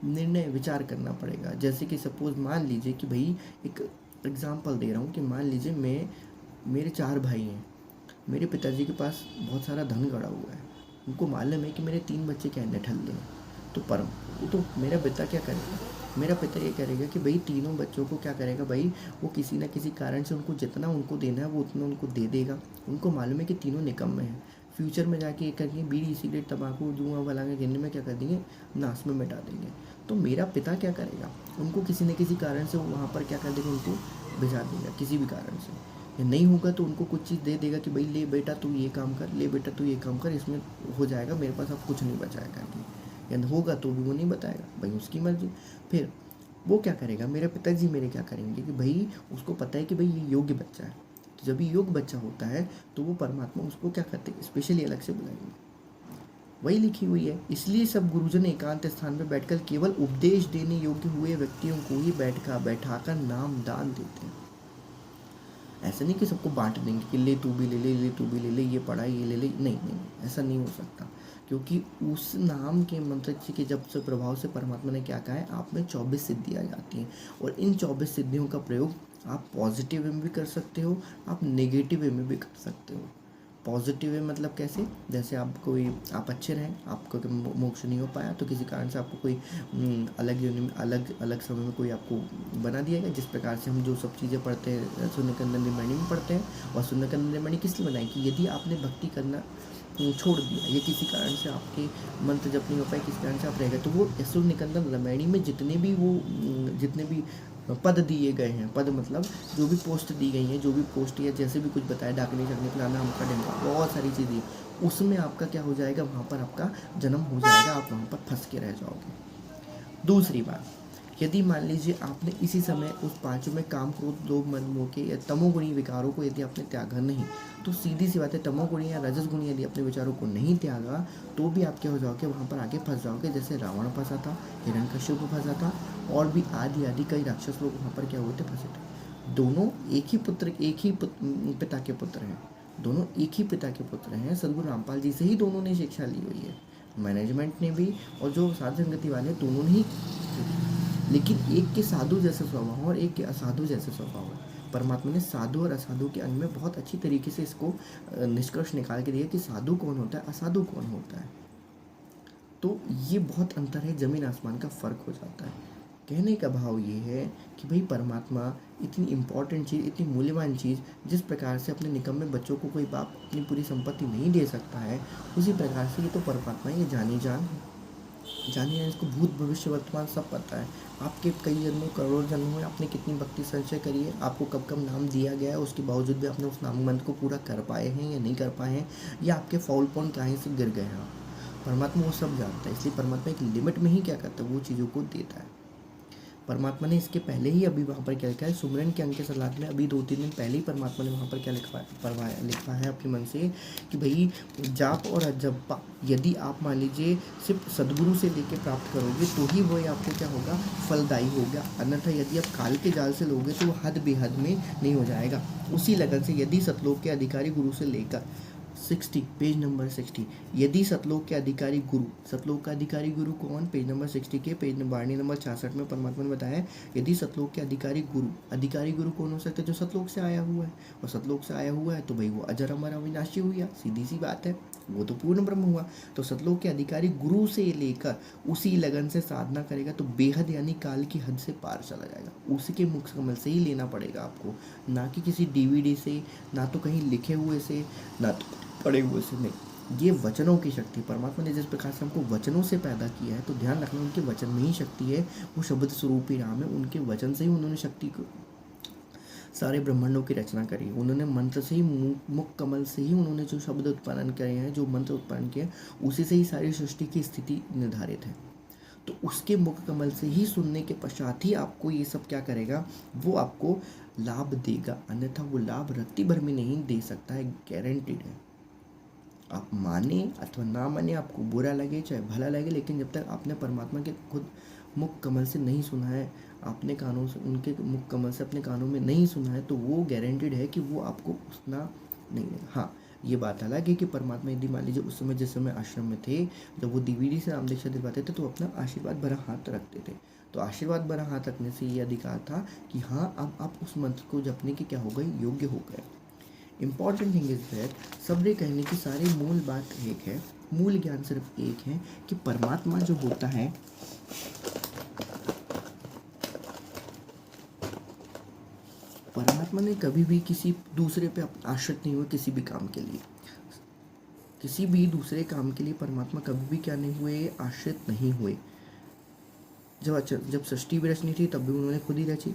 S1: निर्णय विचार करना पड़ेगा। जैसे कि सपोज मान लीजिए कि भाई एक एग्जांपल दे रहा हूँ कि मान लीजिए मेरे 4 भाई हैं। मेरे पिताजी के पास बहुत सारा धन गड़ा हुआ है। उनको मालूम है कि मेरे 3 बच्चे क्या निठल्ले हैं। तो मेरा पिता क्या करेगा, मेरा पिता ये करेगा कि भाई तीनों बच्चों को क्या करेगा, भाई वो किसी ना किसी कारण से उनको जितना उनको देना है वो उतना उनको दे देगा। उनको मालूम है कि तीनों निकम्मे हैं। फ्यूचर में जाके एक करके बीड़ी सिगरेट तंबाकू जुआ फलांगे गिनने में क्या कर देंगे, नाश में मिटा देंगे। तो मेरा पिता क्या करेगा, उनको किसी न किसी कारण से वहाँ पर क्या कर देगा, उनको भिजा देगा किसी भी कारण से। या नहीं होगा तो उनको कुछ चीज़ दे देगा कि भाई ले बेटा तू ये काम कर, ले बेटा तू ये काम कर, इसमें हो जाएगा, मेरे पास अब कुछ नहीं बचाएगा करके। या होगा तो भी वो नहीं बताएगा, भाई उसकी मर्जी। फिर वो क्या करेगा, मेरे पिताजी मेरे क्या करेंगे कि भाई उसको पता है कि भाई ये योग्य बच्चा है। तो जब ये योग्य बच्चा होता है तो वो परमात्मा उसको क्या करते हैं, स्पेशली अलग से बुलाएंगे। वही लिखी हुई है। इसलिए सब गुरुजन एकांत स्थान पर बैठकर केवल उपदेश देने योग्य हुए व्यक्तियों को ही बैठाकर नाम दान देते हैं। ऐसा नहीं कि सबको बांट देंगे कि ले तू भी ले तू भी ले, ये पढ़ा ये ले, नहीं, ऐसा नहीं हो सकता। क्योंकि उस नाम के मंत्र के जब से प्रभाव से परमात्मा ने क्या कहा है, आप में 24 सिद्धियाँ जाती हैं। और इन 24 सिद्धियों का प्रयोग आप पॉजिटिव वे में भी कर सकते हो, आप नेगेटिव वे में भी कर सकते हो। पॉजिटिव वे मतलब कैसे, जैसे आप अच्छे रहें, आपको मोक्ष नहीं हो पाया तो किसी कारण से आपको कोई अलग समय में कोई आपको बना दिया गया। जिस प्रकार से हम जो सब चीज़ें पढ़ते हैं शून्यकंद मणि में पढ़ते हैं, और शून्यकंद मणि किस लिए बनाई कि यदि आपने भक्ति करना छोड़ दिया, ये किसी कारण से आपके मंत्र जप नहीं हो पाए, किसी कारण से आप रह गए, तो वो शून्यकंद रामायणी में जितने भी पद दिए गए हैं, पद मतलब जो भी पोस्ट दी गई हैं, जो भी पोस्ट या जैसे भी कुछ बताया, डाकने चकने फलाना हमका ढंगा, बहुत सारी चीज़ें, उसमें आपका क्या हो जाएगा, वहाँ पर आपका जन्म हो जाएगा, आप वहाँ पर फंस के रह जाओगे। दूसरी बात, यदि मान लीजिए आपने इसी समय उस पांचों में काम क्रोध लोभ मन मोह के या तमोगुणी विकारों को यदि आपने त्यागा नहीं, तो सीधी सी बात है तमोगुणी या रजसगुणी यदि अपने विचारों को नहीं त्यागा तो भी आप क्या हो जाओगे, वहाँ पर आगे फंस जाओगे। जैसे रावण फंसा था, हिरण्यकश्यप फंसा था, और भी आदि कई राक्षस लोग वहाँ पर क्या हुए थे, फंसे थे। दोनों एक ही पिता के पुत्र हैं, दोनों एक ही पिता के पुत्र हैं। सदगुरु रामपाल जी से ही दोनों ने शिक्षा ली हुई है, मैनेजमेंट ने भी और जो साध संगति वाले दोनों ने ही। लेकिन एक के साधु जैसे स्वभाव और एक के असाधु जैसे स्वभाव है। परमात्मा ने साधु और असाधु के अंग में बहुत अच्छी तरीके से इसको निष्कर्ष निकाल के दिया कि साधु कौन होता है, असाधु कौन होता है। तो ये बहुत अंतर है, जमीन आसमान का फर्क हो जाता है। कहने का भाव ये है कि भाई परमात्मा इतनी इम्पॉर्टेंट चीज़, इतनी मूल्यवान चीज़, जिस प्रकार से अपने निकम्मे बच्चों को कोई बाप अपनी पूरी संपत्ति नहीं दे सकता है, उसी प्रकार से ये तो परमात्मा ये जानी जान है। जानिए, इसको भूत भविष्य वर्तमान सब पता है। आपके कई जन्मों करोड़ जन्मों में आपने कितनी भक्ति संचय करी है, आपको कब कब नाम दिया गया है, उसके बावजूद भी आपने उस नाम मंत्र को पूरा कर पाए हैं या नहीं कर पाए हैं, या आपके फाउल पॉइंट कहीं से गिर गए हैं। परमात्मा वो सब जानता है। इसलिए परमात्मा एक लिमिट में ही क्या करता है, वो चीज़ों को देता है। परमात्मा ने इसके पहले ही अभी वहाँ पर क्या लिखा है, सुमरन के अंक के सलाद में अभी 2-3 दिन पहले ही परमात्मा ने वहाँ पर क्या लिखा है अपने मन से कि भाई जाप और अजप्पा यदि आप मान लीजिए सिर्फ सदगुरु से लेके प्राप्त करोगे तो ही वो आपको क्या होगा, फलदायी होगा। अन्यथा यदि आप काल के जाल से लोगे तो वो हद बेहद में नहीं हो जाएगा। उसी लगन से यदि सतलोक के अधिकारी गुरु से लेकर 60 पेज नंबर 60, यदि सतलोक के अधिकारी गुरु, सतलोक का अधिकारी गुरु कौन, पेज नंबर 60 के वाणी नंबर 66 में परमात्मा ने बताया यदि सतलोक के अधिकारी गुरु कौन हो सकता है, जो सतलोक से आया हुआ है। और सतलोक से आया हुआ है तो भाई वो अजर अमर अविनाशी हुआ, सीधी सी बात है, वो तो पूर्ण ब्रह्म हुआ। तो सतलोक के अधिकारी गुरु से लेकर उसी लगन से साधना करेगा तो बेहद यानी काल की हद से पार चला जाएगा। उसी के मुख कमल से ही लेना पड़ेगा आपको, ना कि किसी DVD से, ना तो कहीं लिखे हुए से, ना तो पड़े हुए से। नहीं, ये वचनों की शक्ति, परमात्मा ने जिस प्रकार से हमको वचनों से पैदा किया है तो ध्यान रखना उनके वचन में ही शक्ति है। वो शब्द स्वरूप ही राम है, उनके वचन से ही उन्होंने शक्ति को सारे ब्रह्मांडों की रचना करी। उन्होंने मंत्र से ही, मुख कमल से ही उन्होंने जो शब्द उत्पादन करे हैं, जो मंत्र उत्पादन किए, उसी से ही सारी सृष्टि की स्थिति निर्धारित है। तो उसके मुख कमल से ही सुनने के पश्चात ही आपको ये सब क्या करेगा, वो आपको लाभ देगा, अन्यथा वो लाभ रत्ती भर में नहीं दे सकता है, गारंटीड है। आप माने अथवा ना माने, आपको बुरा लगे चाहे भला लगे, लेकिन जब तक आपने परमात्मा के खुद मुख कमल से नहीं सुना है, आपने कानों से, उनके मुख कमल से अपने कानों में नहीं सुना है, तो वो गारंटीड है कि वो आपको उतना नहीं देगा। हाँ, ये बात अलग है कि परमात्मा यदि मान लीजिए उस समय, जिस समय आश्रम में थे, जब वो डीवीडी से नाम दीक्षा दिलवाते थे, तो अपना आशीर्वाद भरा हाथ रखते थे। तो आशीर्वाद भरा हाथ रखने से ये अधिकार था कि हाँ, अब आप उस मंत्र को जपने के क्या हो गए, योग्य हो गए। इम्पॉर्टेंट थिंग इज दैट सबरे कहने की सारी मूल बात एक है, मूल ज्ञान सिर्फ एक है कि परमात्मा जो होता है, परमात्मा ने कभी भी किसी दूसरे पे आश्रित नहीं हुए किसी भी काम के लिए। किसी भी दूसरे काम के लिए परमात्मा कभी भी क्या नहीं हुए, आश्रित नहीं हुए। जब सृष्टि भी रचनी थी तब भी उन्होंने खुद ही रची,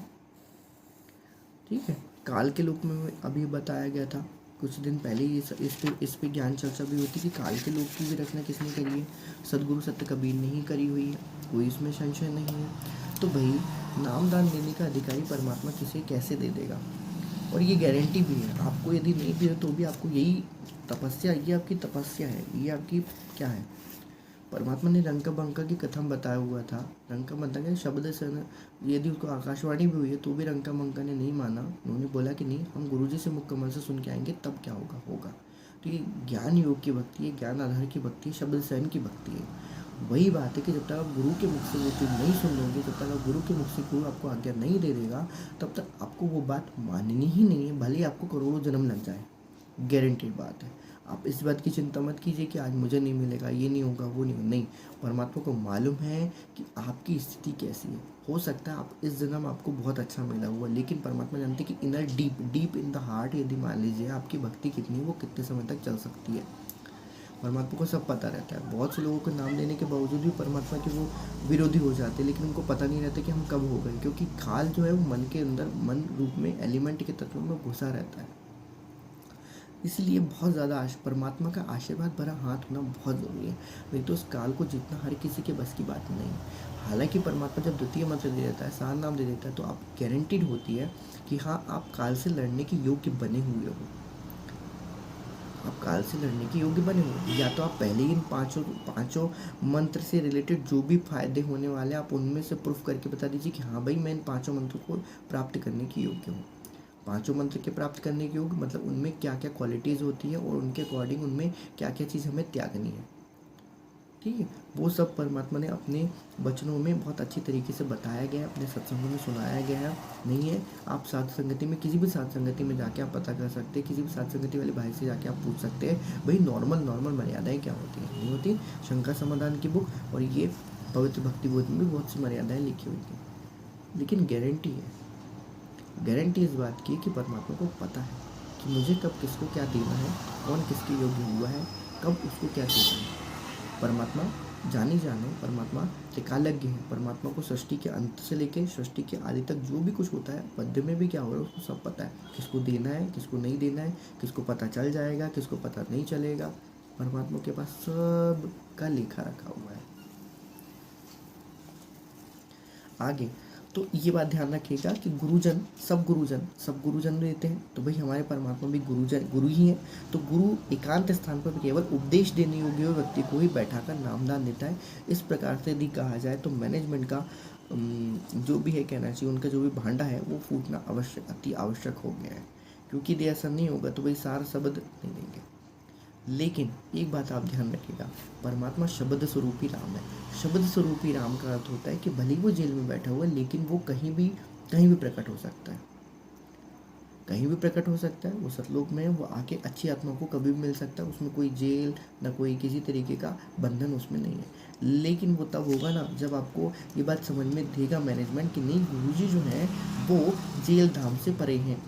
S1: ठीक है। काल के लोक में अभी बताया गया था कुछ दिन पहले ही, इस पे ज्ञान चर्चा भी होती कि काल के लोक की भी रचना किसने करी है, सदगुरु सत्य कबीर ने ही करी हुई है, कोई इसमें संशय नहीं है। तो भाई नामदान देने का अधिकारी परमात्मा किसे कैसे दे देगा, और ये गारंटी भी है आपको, यदि नहीं भी है तो भी आपको यही तपस्या, ये आपकी तपस्या है, ये आपकी क्या है। परमात्मा ने रंका बंका की कथा में बताया हुआ था, रंका बंका के शब्द से यदि उसको आकाशवाणी भी हुई है तो भी रंका बंका ने नहीं माना, उन्होंने बोला कि नहीं, हम गुरुजी से मुख कमल से सुन के आएंगे तब क्या होगा। तो ये ज्ञान योग की भक्ति है, ज्ञान आधार की भक्ति है, शब्द सहन की भक्ति है। वही बात है कि जब तक आप गुरु के मुख से वो चीज़ नहीं सुन लोगे, जब तक आप गुरु के मुख से गुरु आपको आज्ञा नहीं दे देगा, तब तक आपको वो बात माननी ही नहीं है, भले ही आपको करोड़ों जन्म लग जाए, गारंटीड बात है। आप इस बात की चिंता मत कीजिए कि आज मुझे नहीं मिलेगा, ये नहीं होगा, वो नहीं होगा, नहीं, परमात्मा को मालूम है कि आपकी स्थिति कैसी है। हो सकता है आप इस जन्म आपको बहुत अच्छा मिला हुआ, लेकिन परमात्मा जानते हैं कि inner deep in the heart यदि मान लीजिए आपकी भक्ति कितनी है, वो कितने समय तक चल सकती है। परमात्मा को सब पता रहता है। बहुत से लोगों को नाम लेने के बावजूद भी परमात्मा के वो विरोधी हो जाते हैं, लेकिन उनको पता नहीं रहता कि हम कब हो गए, क्योंकि काल जो है वो मन के अंदर, मन रूप में, एलिमेंट के तत्व में घुसा रहता है। इसलिए बहुत ज़्यादा परमात्मा का आशीर्वाद भरा हाथ होना बहुत ज़रूरी है, नहीं तो उस काल को जीतना हर किसी के बस की बात नहीं। हालांकि परमात्मा जब द्वितीय मंत्र दे देता है, सार नाम दे देता है, तो आप गारंटीड होती है कि हाँ, आप काल से लड़ने के योग्य बने हुए हो, आप काल से लड़ने के योग्य बने हो। या तो आप पहले ही इन पाँचों मंत्र से रिलेटेड जो भी फायदे होने वाले आप उनमें से प्रूफ करके बता दीजिए कि हाँ भाई, मैं इन 5 मंत्रों को प्राप्त करने के योग्य हूँ। 5 मंत्र के प्राप्त करने के योग्य मतलब उनमें क्या क्या क्वालिटीज़ होती है और उनके अकॉर्डिंग उनमें क्या क्या चीज़ हमें त्यागनी है, ठीक है। वो सब परमात्मा ने अपने वचनों में बहुत अच्छी तरीके से बताया गया है, अपने सत्संगों में सुनाया गया है। नहीं है, आप साध संगति में, किसी भी साध संगति में जाके आप पता कर सकते हैं, किसी भी साध संगति वाले भाई से जाके आप पूछ सकते हैं भाई नॉर्मल मर्यादाएं क्या होती हैं, नहीं होती। शंकर समाधान की बुक और ये पवित्र भक्ति बोध में भी बहुत सी मर्यादाएं लिखी हुई थी, लेकिन गारंटी इस बात की कि परमात्मा को पता है कि मुझे कब किसको क्या देना है, कौन किसके योग्य हुआ है, कब उसको क्या देना है। परमात्मा जाने परमात्मा त्रिकालज्ञ है। परमात्मा को सृष्टि के अंत से लेकर सृष्टि के आदि तक जो भी कुछ होता है, पद्य में भी क्या हो रहा है, उसको सब पता है, किसको देना है, किसको नहीं देना है, किसको पता चल जाएगा, किसको पता नहीं चलेगा। परमात्मा के पास सब का लेखा रखा हुआ है। आगे तो ये बात ध्यान रखिएगा कि सब गुरुजन देते हैं, तो भाई हमारे परमात्मा भी गुरु ही हैं। तो गुरु एकांत स्थान पर केवल उपदेश देने योग्य व्यक्ति को ही बैठाकर नामदान देता है। इस प्रकार से यदि कहा जाए तो मैनेजमेंट का जो भी है कहना चाहिए, उनका जो भी भांडा है वो फूटना अति आवश्यक हो गया है, क्योंकि यदि ऐसा नहीं होगा तो भाई सार शब्द नहीं देंगे। लेकिन एक बात आप ध्यान रखिएगा, परमात्मा शब्द स्वरूपी राम है। शब्द स्वरूपी राम का अर्थ होता है कि भले ही वो जेल में बैठा हुआ है, लेकिन वो कहीं भी प्रकट हो सकता है, कहीं भी प्रकट हो सकता है। वो सतलोक में वो आके अच्छी आत्मा को कभी भी मिल सकता है, उसमें कोई जेल ना कोई किसी तरीके का बंधन उसमें नहीं है। लेकिन वो तब होगा ना जब आपको ये बात समझ में देगा मैनेजमेंट कि नहीं, गुरुजी जो है वो जेल धाम से परे हैं,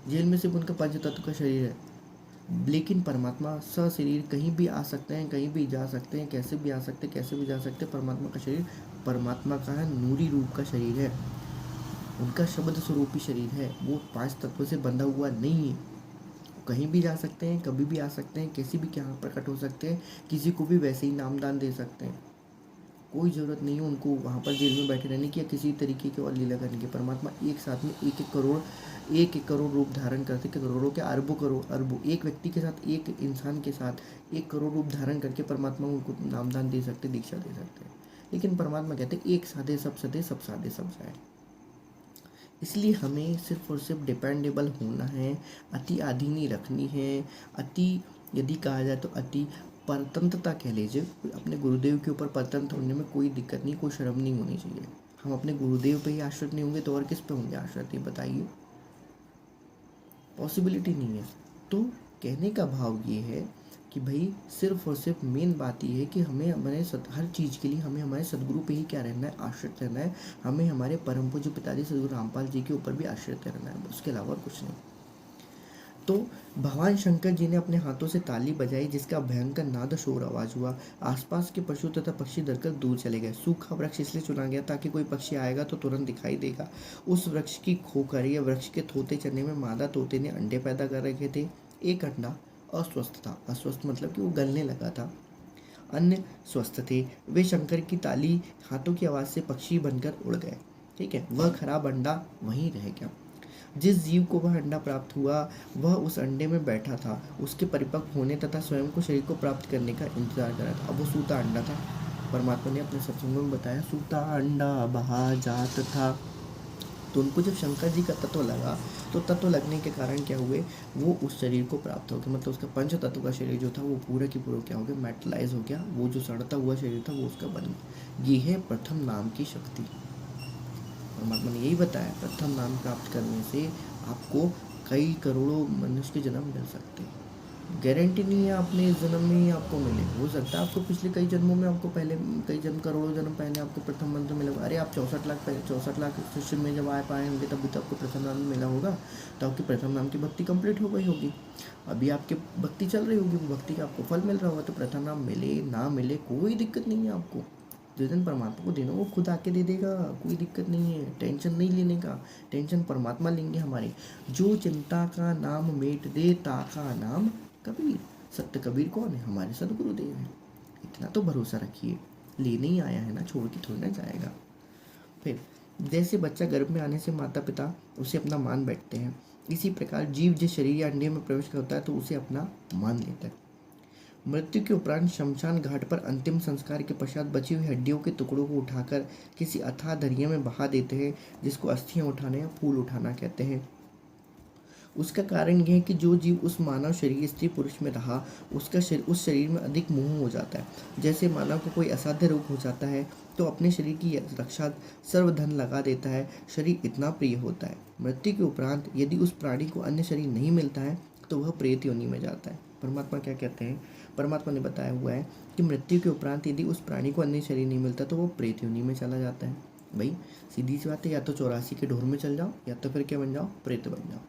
S1: जेल में सिर्फ उनका पंच तत्व का शरीर है, लेकिन परमात्मा सशरीर कहीं भी आ सकते हैं, कहीं भी जा सकते हैं, कैसे भी आ सकते हैं, कैसे भी जा सकते हैं। परमात्मा का शरीर परमात्मा का है, नूरी रूप का शरीर है, उनका शब्द स्वरूपी शरीर है, वो 5 तत्वों से बंधा हुआ नहीं है। कहीं भी जा सकते हैं, कभी भी आ सकते हैं, किसी भी क्या प्रकट हो सकते हैं, किसी को भी वैसे ही नामदान दे सकते हैं। कोई ज़रूरत नहीं है उनको वहाँ पर जेल में बैठे रहने की या किसी तरीके की और लीला करने की। परमात्मा एक साथ में एक एक करोड़ रूप धारण करते, करोड़ों के अरबों एक व्यक्ति के साथ, एक इंसान के साथ 1 करोड़ रूप धारण करके परमात्मा उनको नामदान दे सकते, दीक्षा दे सकते हैं। लेकिन परमात्मा कहते हैं एक साधे सब सधे, सब साधे सब जाए। इसलिए हमें सिर्फ और सिर्फ डिपेंडेबल होना है, अति आदि नहीं रखनी है। अति यदि कहा जाए तो अति परतंत्रता कह लीजिए, अपने गुरुदेव के ऊपर परतंत्र होने में कोई दिक्कत नहीं, कोई शर्म नहीं होनी चाहिए। हम अपने गुरुदेव पे ही आश्रित नहीं होंगे तो और किस पे होंगे आश्रित, ये बताइए, पॉसिबिलिटी नहीं है। तो कहने का भाव ये है कि भाई सिर्फ और सिर्फ मेन बात ये है कि हमें हमारे हर चीज़ के लिए हमें हमारे सदगुरु पे ही क्या रहना है, आश्रित रहना है। हमें हमारे परम पूज्य पिताजी सदगुरु रामपाल जी के ऊपर भी आश्रित रहना है, उसके अलावा और कुछ नहीं। तो भगवान शंकर जी ने अपने हाथों से ताली बजाई, जिसका भयंकर नाद शोर आवाज हुआ। आसपास के पशु तथा पक्षी डरकर दूर चले गए। सूखा वृक्ष इसलिए चुना गया ताकि कोई पक्षी आएगा तो तुरंत दिखाई देगा। उस वृक्ष की खोखर या वृक्ष के थोते चने में मादा तोते ने अंडे पैदा कर रखे थे। एक अंडा अस्वस्थ था, अस्वस्थ मतलब कि वो गलने लगा था, अन्य स्वस्थ थे। वे शंकर की ताली हाथों की आवाज़ से पक्षी बनकर उड़ गए। ठीक है, वह खराब अंडा वहीं रह गया। जिस जीव को वह अंडा प्राप्त हुआ वह उस अंडे में बैठा था, उसके परिपक्व होने तथा स्वयं को शरीर को प्राप्त करने का इंतजार कर रहा था। अब वो सूता अंडा था। परमात्मा ने अपने सत्संगों में बताया सूता अंडा बहा जात था। तो उनको जब शंकर जी का तत्व लगा तो तत्व लगने के कारण क्या हुए, वो उस शरीर को प्राप्त हो गया, मतलब उसका पंच तत्व का शरीर जो था वो पूरा की पूरा क्या हो गया, मेटलाइज हो गया। वो जो सड़ता हुआ शरीर था वो उसका बन गया। ये है प्रथम नाम की शक्ति। परमात्मा ने यही बताया, प्रथम नाम प्राप्त करने से आपको कई करोड़ों मनुष्य के जन्म मिल सकते हैं। गारंटी नहीं है आपने इस जन्म में ही आपको मिले, हो सकता है आपको पिछले कई जन्मों में, आपको पहले कई जन्म करोड़ों जन्म पहले आपको प्रथम मंत्र मिला होगा। अरे आप 64 लाख शिष्य में जब आ पाए होंगे तभी तो आपको प्रथम नाम मिला होगा, तो आपकी प्रथम नाम की भक्ति कंप्लीट हो गई होगी। अभी आपकी भक्ति चल रही होगी, वो भक्ति का आपको फल मिल रहा होगा। तो प्रथम नाम मिले ना मिले कोई दिक्कत नहीं है आपको। जिस दिन परमात्मा को देना वो खुद आके दे देगा, कोई दिक्कत नहीं है। टेंशन नहीं लेने का, टेंशन परमात्मा लेंगे हमारी। जो चिंता का नाम मेट दे ताका नाम कबीर। सत्य कबीर कौन है, हमारे सदगुरुदेव हैं। इतना तो भरोसा रखिए, लेने ही आया है ना, छोड़ के थोड़ी ना जाएगा। फिर जैसे बच्चा गर्भ में आने से माता पिता उसे अपना मान बैठते हैं, इसी प्रकार जीव जिस शरीर या अंडे में प्रवेश करता है तो उसे अपना मान लेता है। मृत्यु के उपरांत शमशान घाट पर अंतिम संस्कार के पश्चात बची हुई हड्डियों के टुकड़ों को उठाकर किसी अथाह दरिया में बहा देते हैं, जिसको अस्थियां उठाना या फूल उठाना कहते हैं। उसका कारण यह है कि जो जीव उस मानव शरीर स्त्री पुरुष में रहा उसका शरीर उस शरीर में अधिक मोह हो जाता है। जैसे मानव को कोई असाध्य रोग हो जाता है तो अपने शरीर की रक्षा सर्वधन लगा देता है, शरीर इतना प्रिय होता है। मृत्यु के उपरांत यदि उस प्राणी को अन्य शरीर नहीं मिलता है तो वह प्रेत योनि में जाता है। परमात्मा क्या कहते हैं, परमात्मा ने बताया हुआ है कि मृत्यु के उपरांत यदि उस प्राणी को अन्य शरीर नहीं मिलता तो वो प्रेत योनि में चला जाता है। भाई सीधी सी बात है, या तो 84 के ढोर में चल जाओ या तो फिर क्या बन जाओ, प्रेत बन जाओ।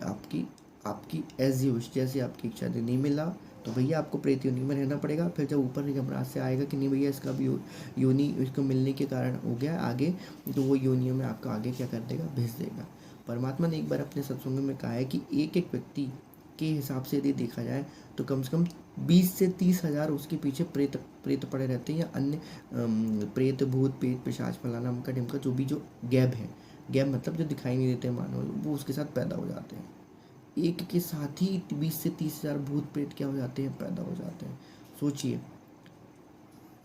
S1: आपकी आपकी एज यू विश, जैसे आपकी इच्छा से नहीं मिला तो भैया आपको प्रेत योनि में रहना पड़ेगा। फिर जब ऊपर यमराज से आएगा कि नहीं भैया इसका भी योनि इसको मिलने के कारण हो गया आगे, तो वो योनियों में आपको आगे क्या कर देगा, भेज देगा। परमात्मा ने एक बार अपने सत्संग में कहा है कि एक एक व्यक्ति के हिसाब से यदि देखा जाए तो कम से कम 20 से 30 हज़ार उसके पीछे प्रेत पड़े रहते हैं, या अन्य प्रेत भूत पेट पिशाच फलाना अमका ढिमका जो भी जो गैब है, गैब मतलब जो दिखाई नहीं देते मानव, वो उसके साथ पैदा हो जाते हैं। एक के साथ ही 20 से 30 हज़ार भूत प्रेत क्या हो जाते हैं, पैदा हो जाते हैं। सोचिए,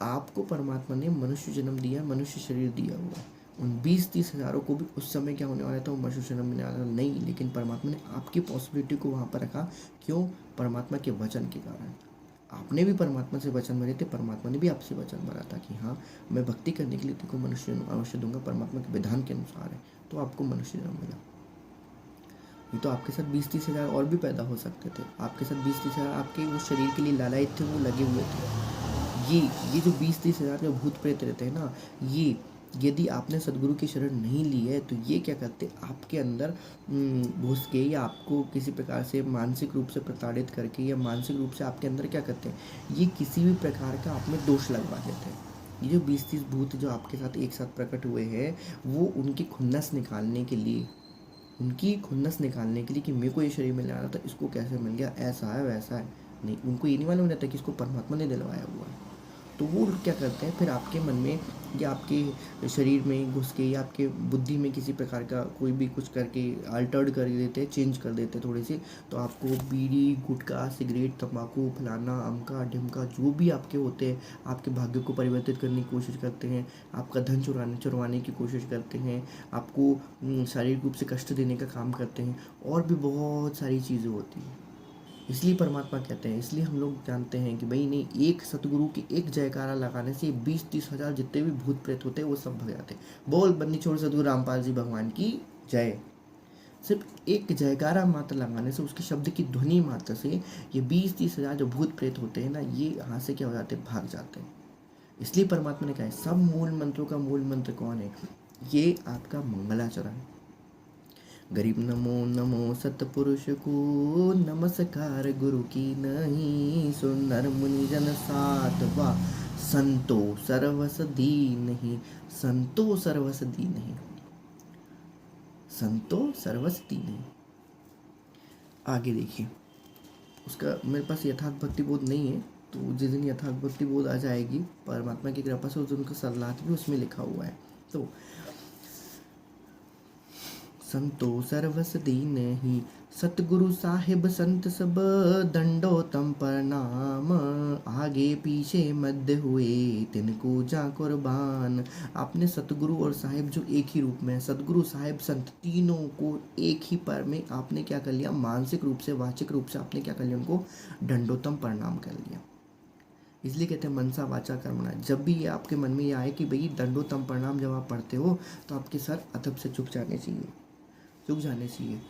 S1: आपको परमात्मा ने मनुष्य जन्म दिया, मनुष्य शरीर दिया हुआ है। उन 20-30 हज़ारों को भी उस समय क्या होने वाला था, वो मनुष्य जन्म मिलने वाला नहीं, लेकिन परमात्मा ने आपकी पॉसिबिलिटी को वहाँ पर रखा। क्यों, परमात्मा के वचन के कारण। आपने भी परमात्मा से वचन भरे थे, परमात्मा ने भी आपसे वचन भरा था कि हाँ मैं भक्ति करने के लिए तेको मनुष्य अवश्य दूंगा, परमात्मा के विधान के अनुसार है, तो आपको मनुष्य जन्म मिला। ये तो आपके साथ 20-30 हज़ार और भी पैदा हो सकते थे, आपके साथ 20-30 हज़ार आपके उस शरीर के लिए लालायित थे, वो लगे हुए थे। ये जो 20-30 हज़ार जो भूत प्रेत रहते हैं ना, ये यदि आपने सदगुरु की शरण नहीं ली है तो ये क्या करते, आपके अंदर घुस के या आपको किसी प्रकार से मानसिक रूप से प्रताड़ित करके या मानसिक रूप से आपके अंदर क्या करते हैं, ये किसी भी प्रकार का आप में दोष लगवा देते हैं। ये जो 20-30 भूत जो आपके साथ एक साथ प्रकट हुए हैं, वो उनकी खुन्नस निकालने के लिए, कि मेरे को ये शरीर मिल रहा था, इसको कैसे मिल गया, ऐसा है वैसा है, नहीं, उनको ये नहीं मालूम रहता कि इसको परमात्मा ने दिलवाया हुआ है। तो वो क्या करते हैं फिर आपके मन में या आपके शरीर में घुस के या आपके बुद्धि में किसी प्रकार का कोई भी कुछ करके अल्टर्ड कर देते हैं, चेंज कर देते हैं थोड़ी सी। तो आपको बीड़ी, गुटखा, सिगरेट, तंबाकू, फलाना, अमका ढिमका जो भी आपके होते हैं, आपके भाग्य को परिवर्तित करने की कोशिश करते हैं, आपका धन चुरवाने की कोशिश करते हैं, आपको शारीरिक रूप से कष्ट देने का काम करते हैं, और भी बहुत सारी चीज़ें होती हैं। इसलिए परमात्मा कहते हैं, इसलिए हम लोग जानते हैं कि भाई नहीं, एक सतगुरु की एक जयकारा लगाने से 20-30 हज़ार जितने भी भूत प्रेत होते हैं वो सब भग जाते हैं। बोल बंदी छोड़ सतगुरु रामपाल जी भगवान की जय। सिर्फ एक जयकारा मात्र लगाने से, उसके शब्द की ध्वनि मात्र से ये 20-30 हज़ार जो भूत प्रेत होते हैं ना, ये यहाँ से क्या हो जाते हैं, भाग जाते हैं। इसलिए परमात्मा ने कहा है सब मूल मंत्रों का मूल मंत्र कौन है, ये आपका मंगलाचरण। गरीब नमो नमो सतपुरुष को, नमस्कार गुरु की नहीं, सुनर मुनिजन साधवा, संतो सर्वस दीनहि, संतो सर्वस दीनहि, संतो सर्वस दीनहि। आगे देखिए, उसका मेरे पास यथार्थ भक्ति बोध नहीं है, तो जिस दिन यथार्थ भक्ति बोध आ जाएगी परमात्मा की कृपा से, उस दिन का सरलाथ भी उसमें लिखा हुआ है। तो संतो सर्वस दीनहि, सतगुरु साहिब संत सब, दंडोतम प्रणाम, आगे पीछे मध्य हुए तिनको जा कुर्बान। आपने सतगुरु और साहिब जो एक ही रूप में है, सतगुरु साहिब संत तीनों को एक ही पर में आपने क्या कर लिया, मानसिक रूप से वाचिक रूप से आपने क्या कर लिया, उनको दंडोतम प्रणाम कर लिया। इसलिए कहते हैं मनसा वाचा कर्मणा। जब भी ये आपके मन में ये आए कि भाई दंडोतम प्रणाम जब आप पढ़ते हो तो आपके सर अधब से झुक जाने चाहिए, झुक जाने चाहिए।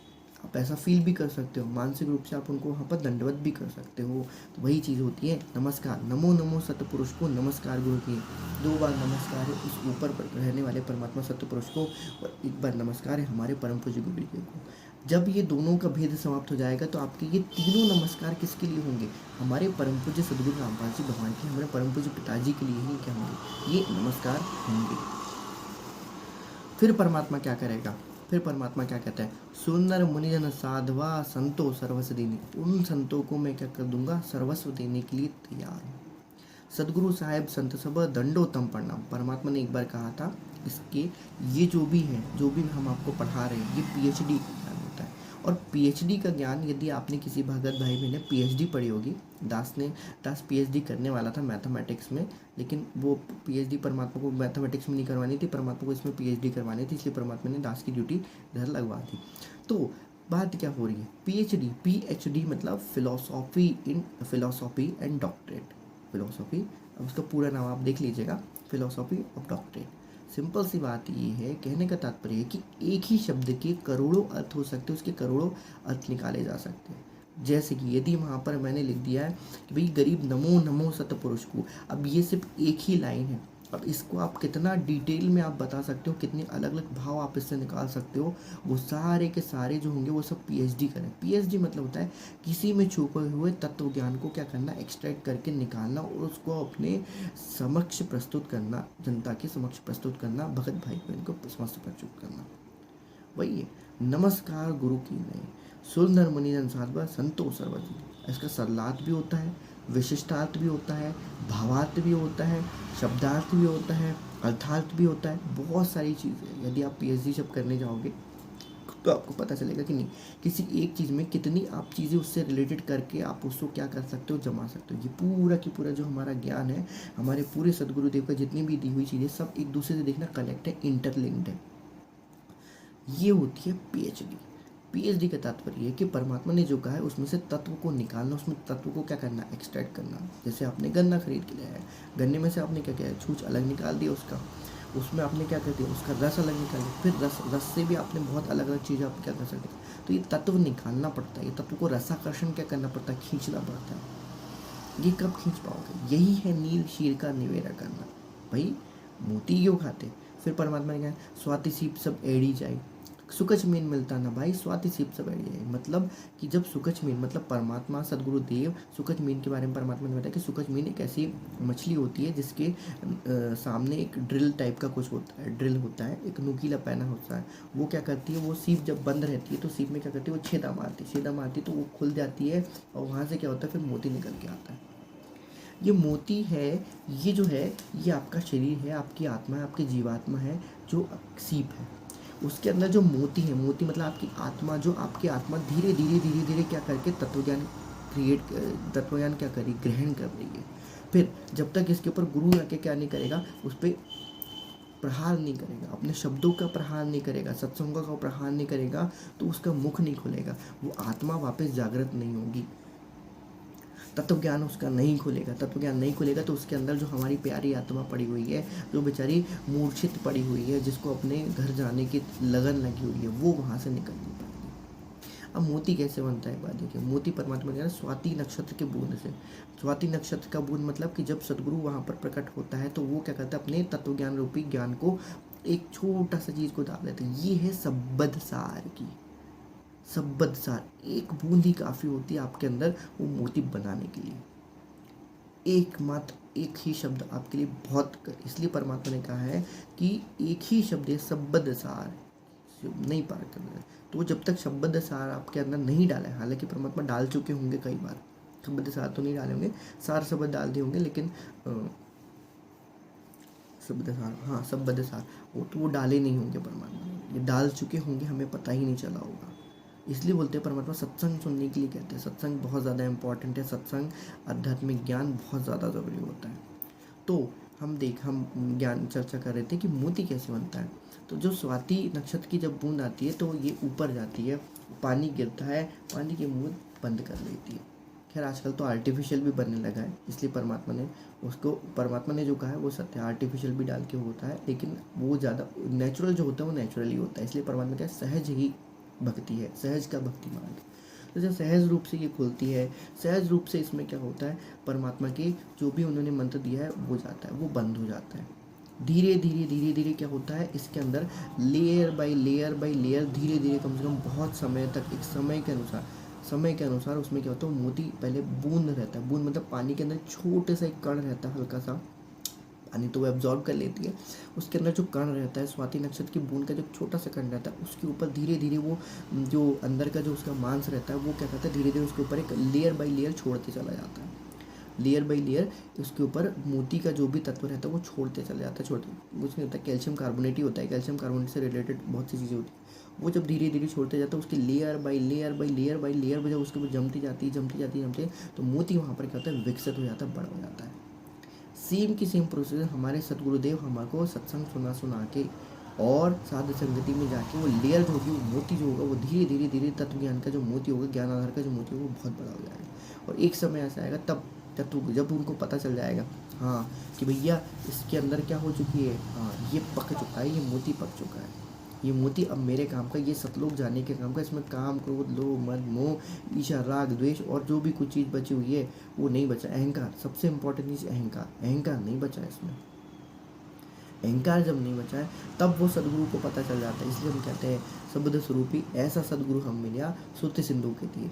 S1: आप ऐसा फील भी कर सकते हो, मानसिक रूप से आप उनको वहाँ पर दंडवत भी कर सकते हो। तो वही चीज़ होती है नमस्कार। नमो नमो सतपुरुष को नमस्कार गुरु की, 2 बार नमस्कार है उस ऊपर पर रहने वाले परमात्मा सतपुरुष को, और 1 बार नमस्कार है हमारे परम पूज्य गुरु जी को। जब ये दोनों का भेद समाप्त हो जाएगा तो आपके ये तीनों नमस्कार किसके लिए होंगे, हमारे परम पूज्य सदगुरु रामपाल जी भगवान के, हमारे परम पूज्य पिताजी के लिए ही क्या होंगे, ये नमस्कार होंगे। फिर परमात्मा क्या करेगा, फिर परमात्मा क्या कहता है, सुंदर मुनिजन साधवा, संतो सर्वस्व देने, उन संतों को मैं क्या कर दूंगा, सर्वस्व देने के लिए तैयार हूँ। सदगुरु साहिब संत सब, दंडोतम प्रणाम। परमात्मा ने एक बार कहा था, इसके ये जो भी है, जो भी हम आपको पढ़ा रहे हैं, ये PhD का ज्ञान होता है। और PhD का ज्ञान यदि आपने किसी भगत भाई बहन ने PhD पढ़ी होगी, दास PhD करने वाला था मैथमेटिक्स में, लेकिन वो PhD परमात्मा को मैथमेटिक्स में नहीं करवानी थी, परमात्मा को इसमें PhD करवानी थी, इसलिए परमात्मा ने दास की ड्यूटी इधर लगवा दी। तो बात क्या हो रही है, PhD मतलब फिलोसॉफी एंड डॉक्टरेट। फिलोसॉफी, अब उसका पूरा नाम आप देख लीजिएगा, फिलोसॉफी ऑफ डॉक्टरेट। सिंपल सी बात ये है, कहने का तात्पर्य है कि एक ही शब्द के करोड़ों अर्थ हो सकते हैं, उसके करोड़ों अर्थ निकाले जा सकते हैं। जैसे कि यदि वहाँ पर मैंने लिख दिया है कि भाई गरीब नमो नमो सतपुरुष को, अब ये सिर्फ एक ही लाइन है, अब इसको आप कितना डिटेल में आप बता सकते हो, कितने अलग अलग भाव आप इससे निकाल सकते हो, वो सारे के सारे जो होंगे वो सब PhD करें। PhD मतलब होता है किसी में छुपे हुए तत्व ज्ञान को क्या करना, एक्सट्रैक्ट करके निकालना और उसको अपने समक्ष प्रस्तुत करना, जनता के समक्ष प्रस्तुत करना, भगत भाई बहन को समक्ष प्रस्तुत करना। वही है नमस्कार गुरु की नहीं, सुंदर मुनिजन साधवा, संतो सर्वज्ञ। इसका सरलार्थ भी होता है, विशिष्टार्थ भी होता है, भावार्थ भी होता है, शब्दार्थ भी होता है, अर्थार्थ भी होता है, बहुत सारी चीज़ें। यदि आप PhD जब करने जाओगे तो आपको पता चलेगा कि नहीं, किसी एक चीज़ में कितनी आप चीज़ें उससे रिलेटेड करके आप उसको क्या कर सकते हो, जमा सकते हो। ये पूरा की पूरा जो हमारा ज्ञान है, हमारे पूरे सदगुरुदेव का जितनी भी दी हुई चीज़ें, सब एक दूसरे से देखना कनेक्ट है, इंटरलिंक्ड है। ये होती है PhD का तात्पर्य है कि परमात्मा ने जो कहा है उसमें से तत्व को निकालना, उसमें तत्व को क्या करना, एक्सट्रैक्ट करना। जैसे आपने गन्ना खरीद के लाया है, गन्ने में से आपने क्या किया, छूछ अलग निकाल दिया उसका, उसमें आपने क्या कर दिया, उसका रस अलग निकाल दिया, फिर रस से भी आपने बहुत अलग अलग चीज़ें आप क्या कर सकते हैं। तो ये तत्व निकालना पड़ता है, ये तत्व को रसाकर्षण क्या करना पड़ता है, खींचना पड़ता है। ये कब खींच पाओगे, यही है नील शीर का निवेरा करना। भाई मोती क्यों खाते, फिर परमात्मा ने कहा स्वाति सीप सब एड़ी जाए, सुकच मीन मिलता ना भाई, स्वाति सीप सब एड़ी जाए। मतलब कि जब सुकच मीन मतलब परमात्मा सदगुरुदेव सुकच मीन के बारे में परमात्मा ने बताया कि सुकच मीन एक ऐसी मछली होती है जिसके सामने एक ड्रिल टाइप का कुछ होता है, ड्रिल होता है, एक नुकीला पैना होता है। वो क्या करती है, वो सीप जब बंद रहती है तो सीप में क्या करती है, वो छेदा मारती है तो वो खुल जाती है और वहाँ से क्या होता है, फिर मोती निकल के आता है। ये मोती है, ये जो है ये आपका शरीर है, आपकी आत्मा है, आपकी जीवात्मा है जो सीप है। उसके अंदर जो मोती है, मोती मतलब आपकी आत्मा, जो आपकी आत्मा धीरे धीरे धीरे धीरे क्या करके तत्वज्ञान क्या करी, ग्रहण कर रही है। फिर जब तक इसके ऊपर गुरु आके क्या नहीं करेगा, उस पर प्रहार नहीं करेगा, अपने शब्दों का प्रहार नहीं करेगा, सत्संगों का प्रहार नहीं करेगा, तो उसका मुख नहीं खुलेगा, वो आत्मा वापस जागृत नहीं होगी, तत्व ज्ञान उसका नहीं खुलेगा। तत्व ज्ञान नहीं खुलेगा तो उसके अंदर जो हमारी प्यारी आत्मा पड़ी हुई है, जो बेचारी मूर्छित पड़ी हुई है, जिसको अपने घर जाने की लगन लगी हुई है, वो वहाँ से निकल नहीं पाएगी। अब मोती कैसे बनता है, बात देखिए। मोती परमात्मा ने स्वाति नक्षत्र के बूंद से। स्वाति नक्षत्र का बूंद मतलब कि जब सदगुरु वहाँ पर प्रकट होता है तो वो क्या करता है, अपने तत्व ज्ञान रूपी ज्ञान को एक छोटा सा चीज़ को डाल देते हैं। ये है शब्द सार की, शब्द सार। एक बूंद ही काफ़ी होती है आपके अंदर वो मोती बनाने के लिए। एकमात्र एक ही शब्द आपके लिए बहुत इसलिए परमात्मा ने कहा है कि एक ही शब्द है, शब्द सार नहीं पार करना है। तो जब तक शब्द सार आपके अंदर नहीं डाला है, हालांकि परमात्मा डाल चुके होंगे कई बार, शब्द सार तो नहीं डाले होंगे, सार शब्द डाल दिए होंगे, लेकिन शब्द सार, हाँ शब्द सार वो डाले नहीं होंगे परमात्मा ने, ये डाल चुके होंगे, हमें पता ही नहीं चला होगा। इसलिए बोलते हैं परमात्मा सत्संग सुनने के लिए कहते हैं। सत्संग बहुत ज़्यादा इंपॉर्टेंट है, सत्संग आध्यात्मिक ज्ञान बहुत ज़्यादा ज़रूरी होता है। तो हम ज्ञान चर्चा कर रहे थे कि मोती कैसे बनता है। तो जो स्वाति नक्षत्र की जब बूंद आती है तो ये ऊपर जाती है, पानी गिरता है, पानी की बूंद बंद कर लेती है। खैर आजकल तो आर्टिफिशियल भी बनने लगा है, इसलिए परमात्मा ने जो कहा है वो सत्य। आर्टिफिशियल भी डाल के होता है, लेकिन वो ज़्यादा नेचुरल जो होता है वो नेचुरली होता है। इसलिए परमात्मा क्या सहज ही भक्ति है, सहज का भक्ति मार्ग। तो जब सहज रूप से ये खुलती है, सहज रूप से इसमें क्या होता है, परमात्मा के जो भी उन्होंने मंत्र दिया है वो जाता है, वो बंद हो जाता है। धीरे धीरे क्या होता है, इसके अंदर लेयर बाय लेयर धीरे धीरे कम से कम बहुत समय तक, एक समय के अनुसार उसमें क्या होता है, मोती पहले बूंद रहता है। बूंद मतलब पानी के अंदर छोटे सा एक कण रहता है, हल्का सा पानी तो वो एब्जॉर्ब कर लेती है। उसके अंदर जो कण रहता है, स्वाति नक्षत्र की बूंद का जो छोटा सा कण रहता है, उसके ऊपर धीरे धीरे वो जो अंदर का जो उसका मांस रहता है वो क्या करता है, धीरे धीरे उसके ऊपर एक लेयर बाय लेयर छोड़ते चला जाता है। लेयर बाय लेयर उसके ऊपर मोती का जो भी तत्व रहता है वो छोड़ते चला जाता है। कुछ नहीं होता, कैल्शियम कार्बोनेट ही होता है। कैल्शियम कार्बोनेट से रिलेटेड बहुत सी चीज़ें होती है। वो जब धीरे धीरे छोड़ते जाता है, उसकी लेयर बाय लेयर जब उसके ऊपर जमती जाती है तो मोती वहाँ पर क्या होता है, विकसित हो जाता है, बड़ा हो जाता है। सेम की सेम प्रोसेस हमारे सदगुरुदेव हमको सत्संग सुना के और साध संगति में जाके वो लेयर जो होगी, वो मोती जो होगा, वो धीरे धीरे तत्व ज्ञान का जो मोती होगा, ज्ञान आधार का जो मोती होगा, वो बहुत बड़ा हो जाएगा। और एक समय ऐसा आएगा तब जब उनको पता चल जाएगा, हाँ कि भैया इसके अंदर क्या हो चुकी है, हाँ ये पक चुका है, ये मोती पक चुका है, ये मोती अब मेरे काम का, ये सतलोक जाने के काम का। इसमें काम, क्रोध, लोभ, मद, मोह, ईर्ष्या, राग, द्वेष और जो भी कुछ चीज़ बची हुई है वो नहीं बचा। अहंकार सबसे इम्पोर्टेंट चीज़, अहंकार नहीं बचा है इसमें। अहंकार जब नहीं बचा है तब वो सदगुरु को पता चल जाता है। इसलिए हम कहते हैं शब्द स्वरूपी ऐसा सदगुरु हम मिला श्रुति सिंधु के दिए।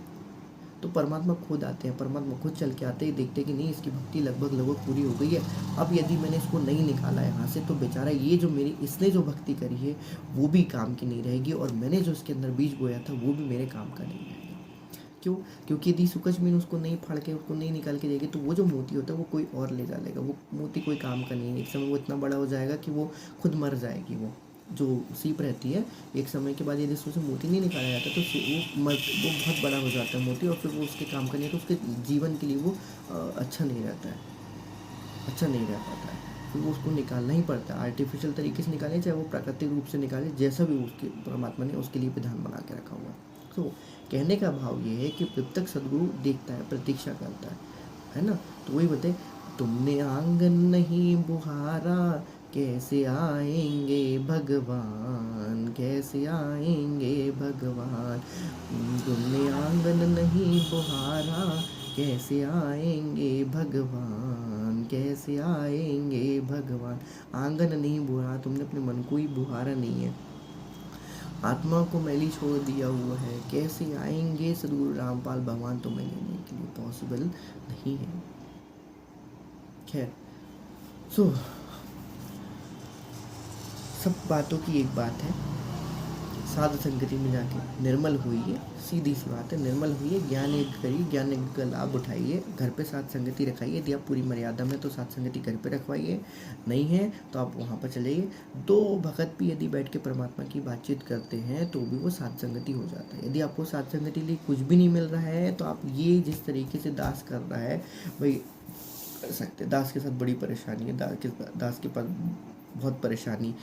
S1: तो परमात्मा खुद आते हैं, परमात्मा खुद चल के आते हैं, देखते हैं कि नहीं इसकी भक्ति लगभग पूरी हो गई है। अब यदि मैंने इसको नहीं निकाला है यहाँ से तो बेचारा ये जो इसने जो भक्ति करी है वो भी काम की नहीं रहेगी, और मैंने जो इसके अंदर बीज बोया था वो भी मेरे काम का नहीं रहेगा। क्यों? क्योंकि यदि सुकच मीन उसको नहीं फाड़ के, उसको नहीं निकाल के जाएगी तो वो जो मोती होता है वो कोई और ले जा लेगा। वो मोती कोई काम का नहीं है। एक समय वो इतना बड़ा हो जाएगा कि वो खुद मर जाएगी। वो जो सीप रहती है, एक समय के बाद यदि उससे मोती नहीं निकाला जाता तो वो बहुत बड़ा हो जाता है मोती, और फिर वो उसके काम का नहीं है, तो उसके जीवन के लिए वो अच्छा नहीं रहता है, अच्छा नहीं रह पाता है। फिर वो उसको निकालना ही पड़ता है, आर्टिफिशियल तरीके से निकाले चाहे वो प्राकृतिक रूप से निकाले, जैसा भी उसके परमात्मा ने उसके लिए विधान बना के रखा हुआ है। तो कहने का भाव ये है कि जब तक सदगुरु देखता है, प्रतीक्षा करता है ना, तो वही बताए, तुमने आंगन नहीं बुहारा कैसे आएंगे भगवान, कैसे आएंगे भगवान। तुमने आंगन नहीं बुहारा कैसे आएंगे भगवान, कैसे आएंगे भगवान। आंगन नहीं बुहारा, तुमने अपने मन को ही बुहारा नहीं है, आत्मा को मैली छोड़ दिया हुआ है, कैसे आएंगे सदगुरु रामपाल भगवान तुम्हें लेने के लिए, पॉसिबल नहीं है। खैर सब बातों की एक बात है, साधु संगति में जाके निर्मल होइए, सीधी सी बात है, निर्मल होइए, ज्ञान यज्ञ करिए, ज्ञान यज्ञ का लाभ उठाइए, घर पे साथ संगति रखाइए। यदि आप पूरी मर्यादा में तो साथ संगति घर पे रखवाइए, नहीं है तो आप वहाँ पर चले जाइए। दो भगत भी यदि बैठ के परमात्मा की बातचीत करते हैं तो भी वो साथ संगति हो जाता है। यदि आपको साथ संगति लिए कुछ भी नहीं मिल रहा है तो आप ये जिस तरीके से दास कर रहा है भाई कर सकते। दास के साथ बड़ी परेशानी है, दास के पास बहुत परेशानी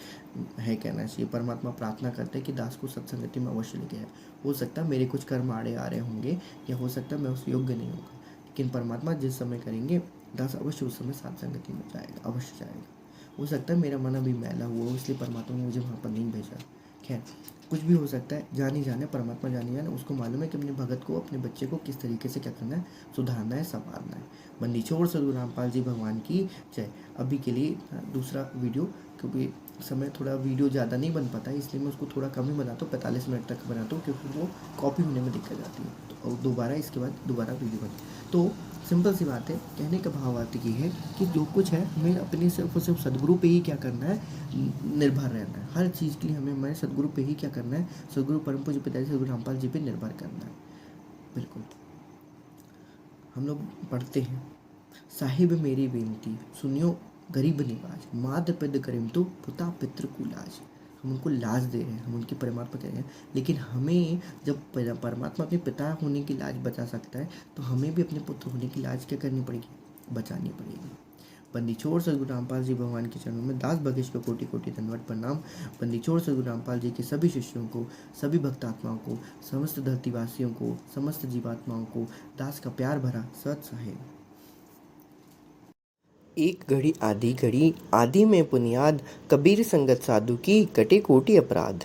S1: है कहना चाहिए। परमात्मा प्रार्थना करते हैं कि दास को सत्संगति में अवश्य लेके आए। हो सकता है मेरे कुछ कर्म आड़े आ रहे होंगे या हो सकता है मैं उस योग्य नहीं होगा, लेकिन परमात्मा जिस समय करेंगे दास अवश्य उस समय सात संगति में जाएगा, अवश्य जाएगा। हो सकता है मेरा मन अभी मैला हुआ हो इसलिए परमात्मा ने मुझे वहाँ पर नहीं भेजा। खैर कुछ भी हो सकता है, जानी जाने परमात्मा जानी जाने, उसको मालूम है कि अपने भगत को, अपने बच्चे को किस तरीके से क्या करना है, सुधारना है, संवारना है। बंदी छोड़ सद्गुरु रामपाल जी भगवान की जय। अभी के लिए दूसरा वीडियो, क्योंकि समय थोड़ा वीडियो ज़्यादा नहीं बन पाता है इसलिए मैं उसको थोड़ा कम ही बनाता हूँ, 45 मिनट तक बनाता हूँ, क्योंकि वो कॉपी होने में दिक्कत आती है। तो दोबारा इसके बाद दोबारा वीडियो बने। तो सिंपल सी बात है, कहने का भाव आती ये है कि जो कुछ है हमें अपने सिर्फ और सिर्फ सदगुरु पे ही क्या करना है, निर्भर रहना है। हर चीज़ के लिए हमें हमारे सदगुरु पे ही क्या करना है, सदगुरु परम पूज्य पिताजी सदगुरु रामपाल जी पे निर्भर करना है। बिल्कुल हम लोग पढ़ते हैं, साहिब मेरी बेनती सुनियो गरीब निवाज, माद्र पिद करेम तो पुता पितृ को लाज। हम उनको लाज दे रहे हैं, हम उनके परमात्मा कह रहे हैं, लेकिन हमें जब परमात्मा अपने पिता होने की लाज बचा सकता है तो हमें भी अपने पुत्र होने की लाज क्या करनी पड़ेगी, बचानी पड़ेगी। बंदी छोड़ सदगुरु रामपाल जी भगवान के चरणों में दास बगेश को कोटि कोटि धन्यवाद प्रणाम। बंदी छोड़ सदगुरु रामपाल जी के सभी शिष्यों को, सभी भक्तात्माओं को, समस्त धरतीवासियों को, समस्त जीवात्माओं को दास का प्यार भरा सत साहेब। एक घड़ी आधी घड़ी आदि में पुनियाद, कबीर संगत साधु की कटे कोटि अपराध।